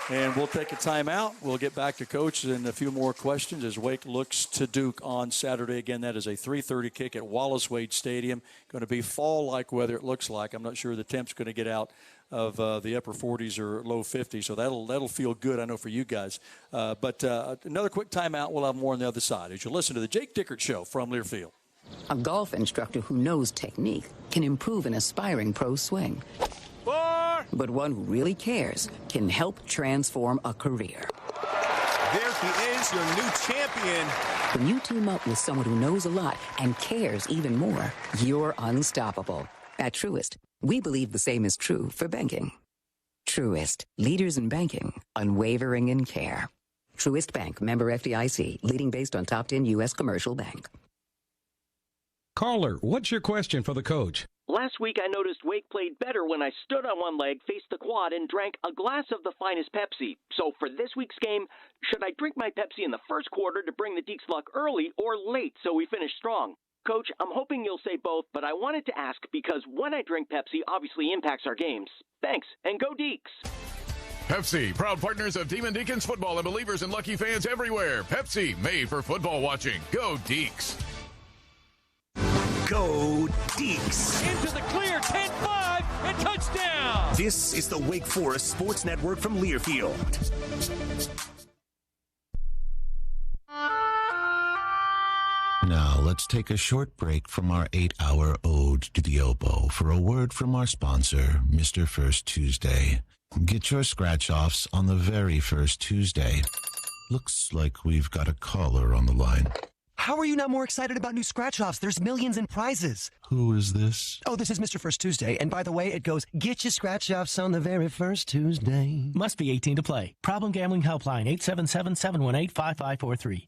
S6: And we'll take a timeout. We'll get back to Coach and a few more questions as Wake looks to Duke on Saturday. Again, that is a 3:30 kick at Wallace Wade Stadium. Going to be fall-like weather, it looks like. I'm not sure the temp's going to get out of the upper 40s or low 50s, so that'll feel good, I know, for you guys. But another quick timeout. We'll have more on the other side as you listen to the Jake Dickert Show from Learfield.
S10: A golf instructor who knows technique can improve an aspiring pro swing. But one who really cares can help transform a career.
S3: There he is, your new champion.
S10: When you team up with someone who knows a lot and cares even more, you're unstoppable. At Truist, we believe the same is true for banking. Truist, leaders in banking, unwavering in care. Truist Bank, member FDIC, leading based on top 10 U.S. commercial bank.
S11: Caller, what's your question for the coach? Last week I noticed Wake played better when I stood on one leg, faced the quad, and drank a glass of the finest Pepsi. So for this week's game, should I drink my Pepsi in the first quarter to bring the Deeks luck early or late so we finish strong? Coach, I'm hoping you'll say both, but I wanted to ask because when I drink Pepsi obviously impacts our games. Thanks, and go Deeks!
S12: Pepsi, proud partners of Demon Deacons football and believers in Lucky fans everywhere. Pepsi, made for football watching. Go Deeks!
S3: Go Deeks!
S4: Into the clear, 10-5, and touchdown!
S3: This is the Wake Forest Sports Network from Learfield.
S13: Now, let's take a short break from our 8-hour ode to the oboe for a word from our sponsor, Mr. First Tuesday. Get your scratch-offs on the very first Tuesday. Looks like we've got a caller on the line.
S16: How are you not more excited about new scratch-offs? There's millions in prizes.
S13: Who is this?
S16: Oh, this is Mr. First Tuesday. And by the way, it goes, get your scratch-offs on the very first Tuesday.
S17: Must be 18 to play. Problem Gambling Helpline, 877-718-5543.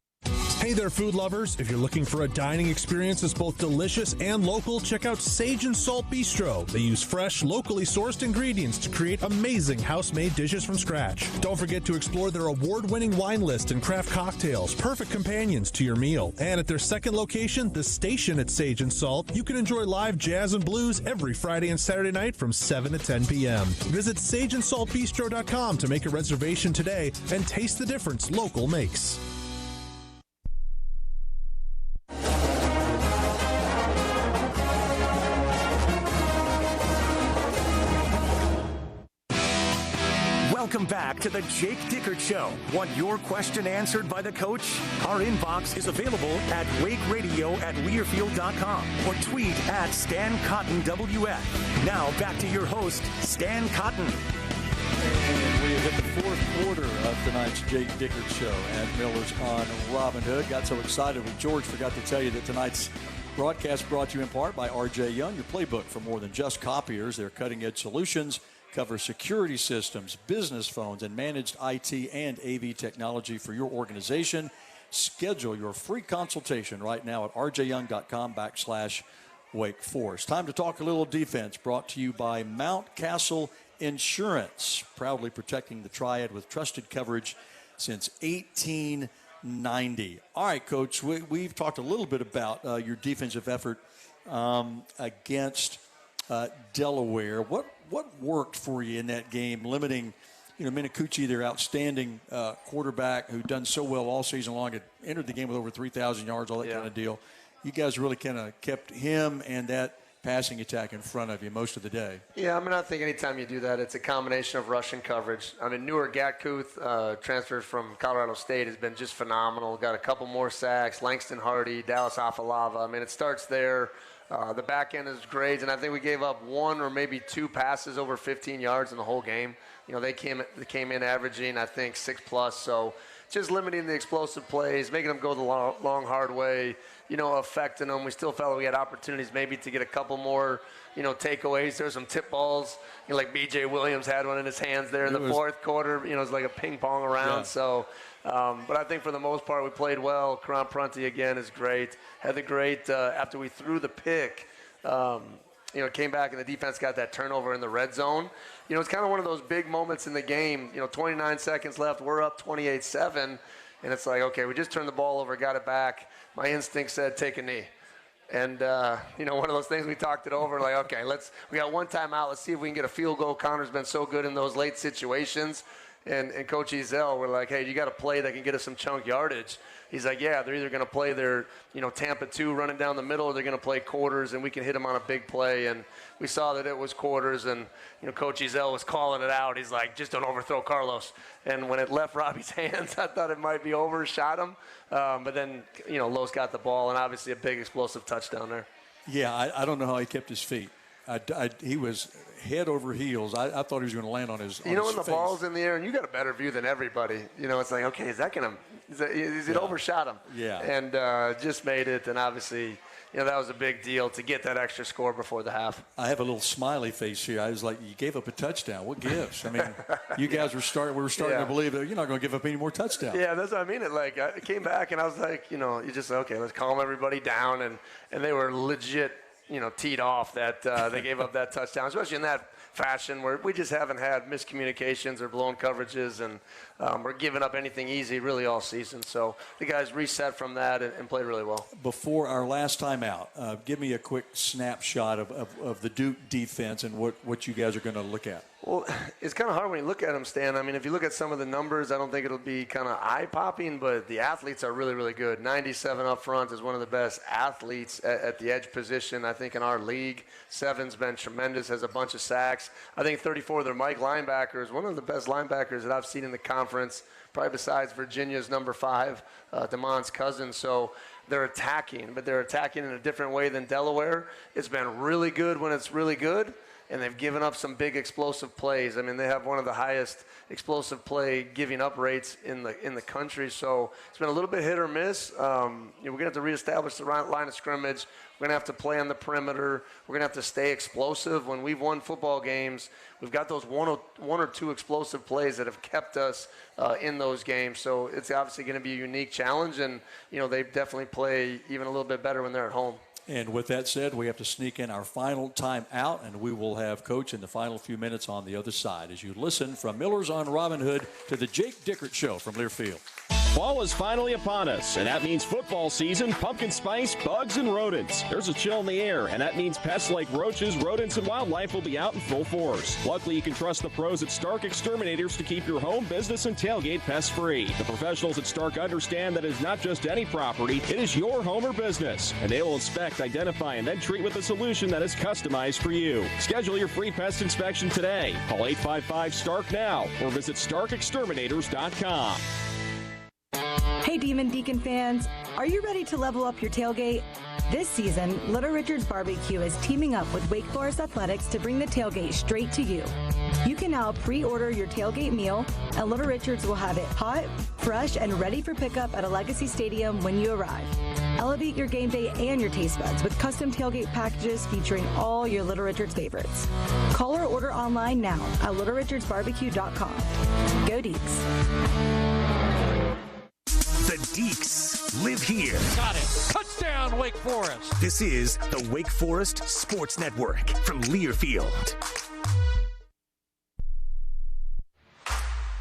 S1: Hey there, food lovers. If you're looking for a dining experience that's both delicious and local, check out Sage and Salt Bistro. They use fresh, locally sourced ingredients to create amazing house-made dishes from scratch. Don't forget to explore their award-winning wine list and craft cocktails, perfect companions to your meal. And at their second location, The Station at Sage and Salt, you can enjoy live jazz and blues every Friday and Saturday night from 7 to 10 p.m. Visit sageandsaltbistro.com to make a reservation today and taste the difference local makes.
S3: Welcome back to the Jake Dickert Show. Want your question answered by the coach? Our inbox is available at wakeradio@learfield.com or tweet at StanCottonWF. Now back to your host, Stan Cotton.
S6: And we have hit the fourth quarter of tonight's Jake Dickert Show at Miller's on Robin Hood. Got so excited with George, forgot to tell you that tonight's broadcast brought to you in part by R.J. Young, your playbook for more than just copiers. Their cutting-edge solutions cover security systems, business phones, and managed IT and AV technology for your organization. Schedule your free consultation right now at rjyoung.com/Wake Forest. Time to talk a little defense, brought to you by Mountcastle Insurance, proudly protecting the Triad with trusted coverage since 1890. All right, Coach, we've talked a little bit about your defensive effort against Delaware. What worked for you in that game, limiting, Minicucci, their outstanding quarterback who done so well all season long, had entered the game with over 3,000 yards, all that kind of deal. You guys really kind of kept him and that passing attack in front of you most of the day.
S5: Yeah, I think anytime you do that, it's a combination of rush and coverage. Newer Gatkuth, transferred from Colorado State, has been just phenomenal. Got a couple more sacks. Langston Hardy, Dallas Afalava. It starts there. The back end is great, and I think we gave up one or maybe two passes over 15 yards in the whole game. They came in averaging, I think, 6+. So just limiting the explosive plays, making them go the long hard way, affecting them. We still felt we had opportunities maybe to get a couple more, takeaways. There were some tip balls, like B.J. Williams had one in his hands there in the fourth quarter. It was like a ping pong around. Yeah. So, but I think for the most part we played well. Karan Prunty again is great. Had the great after we threw the pick. Came back and the defense got that turnover in the red zone. It's kind of one of those big moments in the game. 29 seconds left. We're up 28-7. And it's like, okay, we just turned the ball over, got it back. My instinct said take a knee. And, one of those things we talked it over, like, okay, we got one timeout. Let's see if we can get a field goal. Connor's been so good in those late situations. And Coach Ezell, we're like, hey, you got a play that can get us some chunk yardage. He's like, yeah, they're either going to play their, Tampa 2 running down the middle, or they're going to play quarters, and we can hit them on a big play. And we saw that it was quarters, and, Coach Ezell was calling it out. He's like, just don't overthrow Carlos. And when it left Robbie's hands, I thought it might be over, shot him. But then, Los got the ball, and obviously a big explosive touchdown there.
S6: Yeah, I don't know how he kept his feet. He was head over heels. I thought he was going to land on his
S5: when the ball's in the air and you got a better view than everybody, it's like, okay, is it overshot him?
S6: Yeah.
S5: And just made it, and obviously, that was a big deal to get that extra score before the half.
S6: I have a little smiley face here. I was like, you gave up a touchdown. What gives? You guys were starting to believe that you're not going to give up any more touchdowns.
S5: Yeah, that's what I mean. I came back and I was like, you just, okay, let's calm everybody down. And they were legit teed off that they gave up that touchdown, especially in that fashion where we just haven't had miscommunications or blown coverages, and we're giving up anything easy really all season. So the guys reset from that and played really well.
S6: Before our last time out, give me a quick snapshot of the Duke defense and what you guys are going to look at.
S5: Well, it's kind of hard when you look at them, Stan. I mean, if you look at some of the numbers, I don't think it'll be kind of eye-popping, but the athletes are really, really good. 97 up front is one of the best athletes at the edge position, I think, in our league. Seven's been tremendous, has a bunch of sacks. I think 34, their Mike linebacker is one of the best linebackers that I've seen in the conference, probably besides Virginia's number 5, DeMond's cousin. So they're attacking, but they're attacking in a different way than Delaware. It's been really good when it's really good, and they've given up some big explosive plays. I mean, they have one of the highest explosive play giving up rates in the country. So it's been a little bit hit or miss. We're going to have to reestablish the line of scrimmage. We're going to have to play on the perimeter. We're going to have to stay explosive. When we've won football games, we've got those one or two explosive plays that have kept us in those games. So it's obviously going to be a unique challenge, and they definitely play even a little bit better when they're at home.
S6: And with that said, we have to sneak in our final time out, and we will have Coach in the final few minutes on the other side as you listen from Miller's on Robin Hood to the Jake Dickert Show from Learfield.
S18: Fall is finally upon us, and that means football season, pumpkin spice, bugs, and rodents. There's a chill in the air, and that means pests like roaches, rodents, and wildlife will be out in full force. Luckily, you can trust the pros at Stark Exterminators to keep your home, business, and tailgate pests free. The professionals at Stark understand that it is not just any property, it is your home or business, and they will inspect, identify, and then treat with a solution that is customized for you. Schedule your free pest inspection today. Call 855-STARK now or visit StarkExterminators.com.
S19: Hey Demon Deacon fans, are you ready to level up your tailgate? This season, Little Richard's Barbecue is teaming up with Wake Forest Athletics to bring the tailgate straight to you. You can now pre-order your tailgate meal, and Little Richard's will have it hot, fresh, and ready for pickup at a Legacy Stadium when you arrive. Elevate your game day and your taste buds with custom tailgate packages featuring all your Little Richard's favorites. Call or order online now at littlerichardsbarbecue.com. Go Deeks.
S3: The Deeks live here.
S4: Got it. Touchdown, Wake Forest.
S3: This is the Wake Forest Sports Network from Learfield.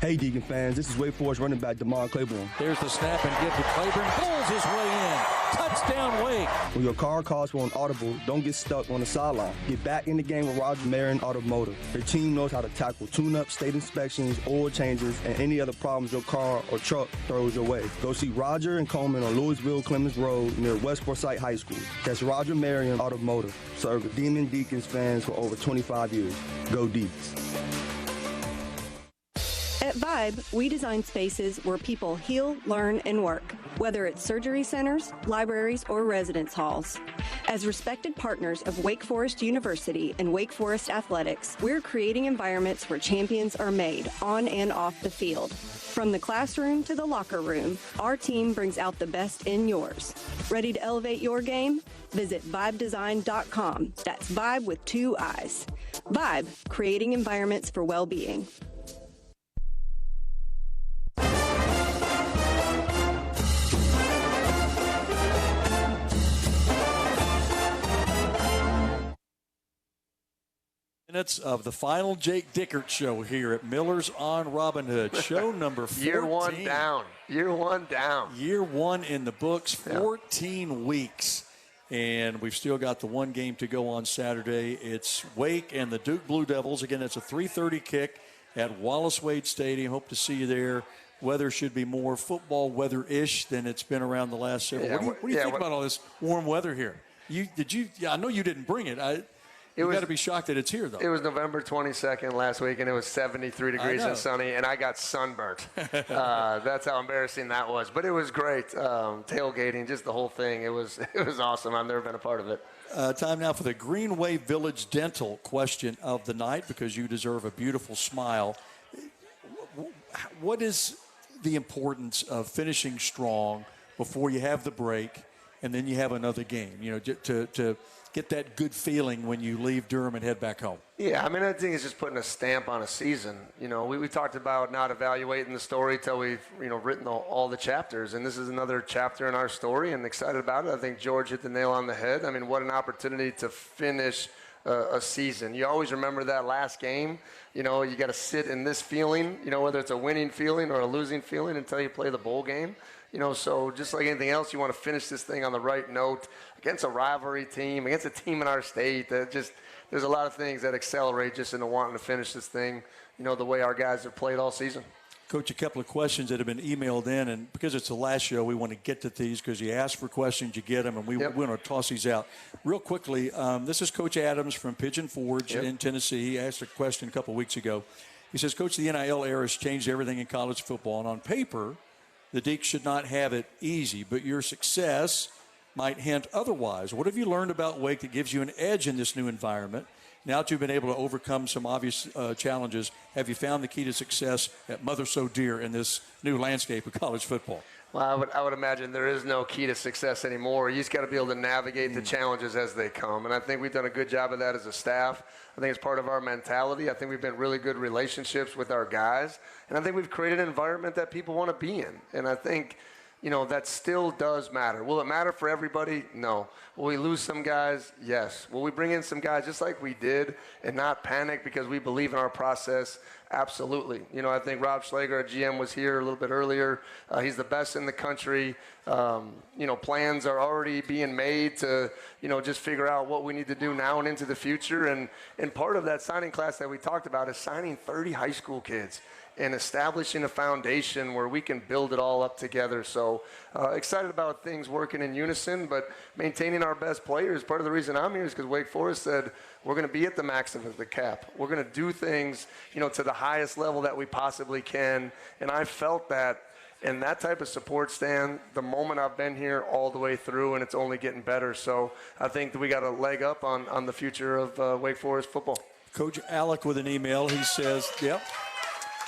S20: Hey, Deacon fans, this is Wake Forest running back DeMond Claiborne.
S4: There's the snap and give to Claiborne. Pulls his way in. Touchdown, Wake.
S20: When your car calls for an audible, don't get stuck on the sideline. Get back in the game with Roger Marion Automotive. Their team knows how to tackle tune-ups, state inspections, oil changes, and any other problems your car or truck throws your way. Go see Roger and Coleman on Louisville Clemens Road near West Forsyth High School. That's Roger Marion Automotive. Serve the Demon Deacons fans for over 25 years. Go Deeks.
S21: At Vibe, we design spaces where people heal, learn, and work, whether it's surgery centers, libraries, or residence halls. As respected partners of Wake Forest University and Wake Forest Athletics, we're creating environments where champions are made on and off the field. From the classroom to the locker room, our team brings out the best in yours. Ready to elevate your game? Visit vibedesign.com. That's Vibe with 2 I's. Vibe, creating environments for well-being.
S6: Minutes of the final Jake Dickert Show here at Miller's on Robin Hood. Show number 14.
S5: Year one down. Year one down.
S6: Year one in the books, 14 weeks. And we've still got the one game to go on Saturday. It's Wake and the Duke Blue Devils. Again, it's a 3:30 kick at Wallace Wade Stadium. Hope to see you there. Weather should be more football weather-ish than it's been around the last several. What do you think about all this warm weather here? I know you didn't bring it. You got to be shocked that it's here, though.
S5: It was November 22nd last week, and it was 73 degrees and sunny, and I got sunburnt. That's how embarrassing that was. But it was great. Tailgating, just the whole thing. It was awesome. I've never been a part of it.
S6: Time now for the Greenway Village Dental question of the night, because you deserve a beautiful smile. What is the importance of finishing strong before you have the break and then you have another game, to get that good feeling when you leave Durham and head back home.
S5: Yeah, I mean, I think it's just putting a stamp on a season. We talked about not evaluating the story till we've, written all the chapters, and this is another chapter in our story, and excited about it. I think George hit the nail on the head. I mean, what an opportunity to finish a season. You always remember that last game. You got to sit in this feeling, whether it's a winning feeling or a losing feeling until you play the bowl game. So just like anything else, you want to finish this thing on the right note against a rivalry team, against a team in our state. There's a lot of things that accelerate just into wanting to finish this thing, the way our guys have played all season.
S6: Coach, a couple of questions that have been emailed in, and because it's the last show, we want to get to these because you ask for questions, you get them, and we want to toss these out. Real quickly, this is Coach Adams from Pigeon Forge in Tennessee. He asked a question a couple of weeks ago. He says, Coach, the NIL era has changed everything in college football, and on paper, the Deeks should not have it easy, but your success might hint otherwise. What have you learned about Wake that gives you an edge in this new environment? Now that you've been able to overcome some obvious challenges, have you found the key to success at Mother So Dear in this new landscape of college football?
S5: Well, I would imagine there is no key to success anymore. You just got to be able to navigate the challenges as they come. And I think we've done a good job of that as a staff. I think it's part of our mentality. I think we've been really good relationships with our guys. And I think we've created an environment that people want to be in. And I think, that still does matter. Will it matter for everybody? No. Will we lose some guys? Yes. Will we bring in some guys just like we did and not panic because we believe in our process? Absolutely. I think Rob Schlager, our GM, was here a little bit earlier. He's the best in the country. Plans are already being made to, just figure out what we need to do now and into the future. And part of that signing class that we talked about is signing 30 high school kids and establishing a foundation where we can build it all up together. So excited about things working in unison, but maintaining our best players. Part of the reason I'm here is because Wake Forest said we're going to be at the maximum of the cap. We're going to do things, to the highest level that we possibly can. And I felt that in that type of support, Stan, the moment I've been here all the way through, and it's only getting better. So I think that we got a leg up on the future of Wake Forest football.
S6: Coach Alec with an email. He says,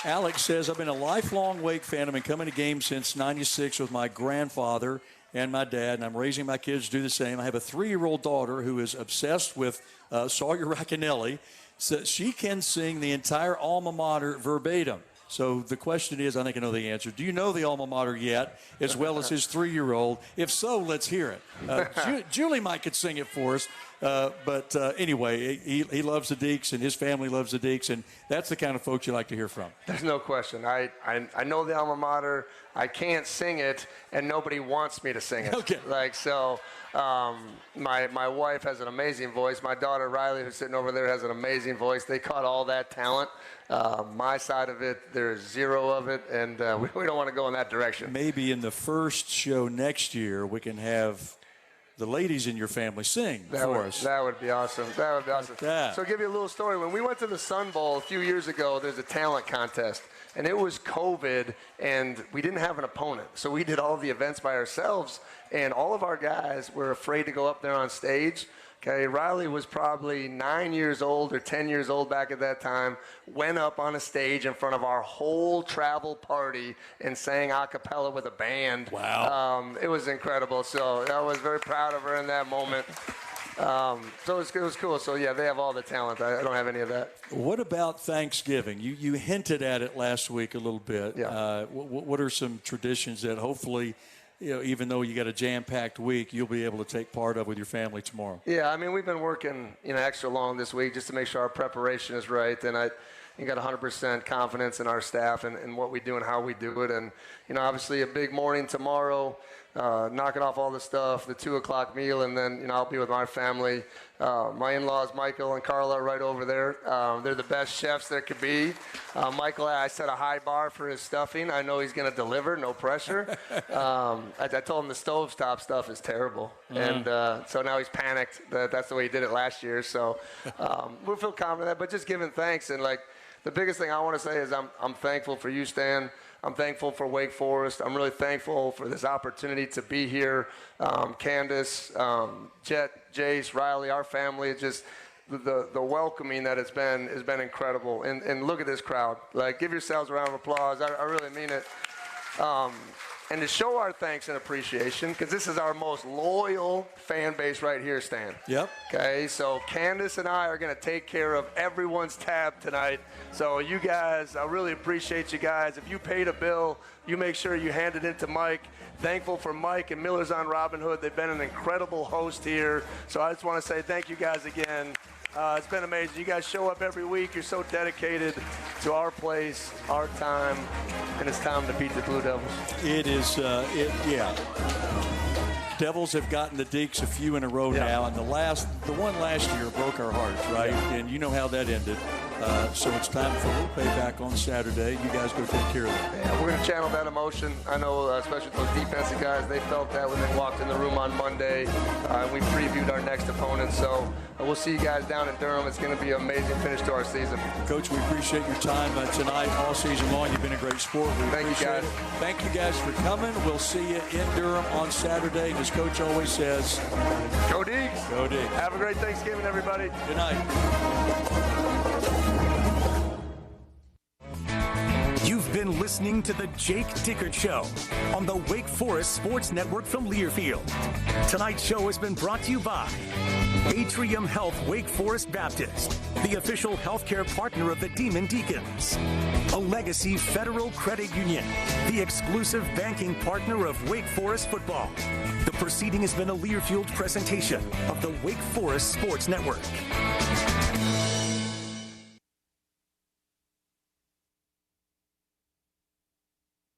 S6: Alex says, I've been a lifelong Wake fan. I've been coming to games since '96 with my grandfather and my dad, and I'm raising my kids to do the same. I have a 3-year-old daughter who is obsessed with Sawyer Racanelli. So she can sing the entire alma mater verbatim. So the question is, I think I know the answer. Do you know the alma mater yet, as well as his 3-year-old? If so, let's hear it. Julie might could sing it for us. But anyway, he loves the Deeks, and his family loves the Deeks, and that's the kind of folks you like to hear from.
S5: There's no question. I know the alma mater. I can't sing it, and nobody wants me to sing it.
S6: Okay.
S5: My wife has an amazing voice. My daughter, Riley, who's sitting over there, has an amazing voice. They caught all that talent. My side of it, there's zero of it, and we don't want to go in that direction.
S6: Maybe in the first show next year, we can have the ladies in your family sing for us.
S5: That would be awesome. That would be awesome. So I'll give you a little story. When we went to the Sun Bowl a few years ago, there's a talent contest. And it was COVID, and we didn't have an opponent. So we did all the events by ourselves, and all of our guys were afraid to go up there on stage. Okay, Riley was probably 9 years old or 10 years old back at that time, went up on a stage in front of our whole travel party and sang a cappella with a band.
S6: Wow.
S5: It was incredible. So I was very proud of her in that moment. So it was cool. So, yeah, they have all the talent. I don't have any of that.
S6: What about Thanksgiving? You hinted at it last week a little bit.
S5: Yeah.
S6: What are some traditions that hopefully, even though you got a jam-packed week, you'll be able to take part of with your family tomorrow?
S5: Yeah, I mean, we've been working, extra long this week just to make sure our preparation is right. And I got 100% confidence in our staff and what we do and how we do it. And, obviously a big morning tomorrow, knocking off all the stuff, the 2 o'clock meal, and then, I'll be with my family. My in-laws, Michael and Carla, are right over there. They're the best chefs there could be. Michael, I set a high bar for his stuffing. I know he's going to deliver, no pressure. I told him the stovetop stuff is terrible. And so now he's panicked that that's the way he did it last year. So we'll feel confident in that, but just giving thanks. And, the biggest thing I want to say is I'm thankful for you, Stan. I'm thankful for Wake Forest. I'm really thankful for this opportunity to be here. Candace, Jet, Jace, Riley, our family, just the welcoming that has been incredible. And look at this crowd. Give yourselves a round of applause. I really mean it. And to show our thanks and appreciation, because this is our most loyal fan base right here, Stan.
S6: Yep.
S5: Okay, so Candace and I are going to take care of everyone's tab tonight. So you guys, I really appreciate you guys. If you paid a bill, you make sure you hand it in to Mike. Thankful for Mike and Miller's on Robin Hood. They've been an incredible host here. So I just want to say thank you guys again. It's been amazing. You guys show up every week. You're so dedicated to our place, our time, and it's time to beat the Blue Devils.
S6: It is, yeah. Devils have gotten the Deeks a few in a row now, and the one last year broke our hearts, right? Yeah. And you know how that ended. So it's time for a little payback on Saturday. You guys go take care of it.
S5: Yeah, we're going to channel that emotion. I know, especially those defensive guys, they felt that when they walked in the room on Monday. We previewed our next opponent, so we'll see you guys down in Durham. It's going to be an amazing finish to our season.
S6: Coach, we appreciate your time tonight, all season long. You've been a great sport.
S5: Thank you, guys.
S6: Thank you guys for coming. We'll see you in Durham on Saturday. And as Coach always says,
S5: go Deeks.
S6: Go Deeks.
S5: Have a great Thanksgiving, everybody.
S6: Good night.
S3: You've been listening to the Jake Dickert Show on the Wake Forest Sports Network from Learfield. Tonight's show has been brought to you by Atrium Health Wake Forest Baptist, the official healthcare partner of the Demon Deacons. A Legacy Federal Credit Union, the exclusive banking partner of Wake Forest football. The proceeding has been a Learfield presentation of the Wake Forest Sports Network.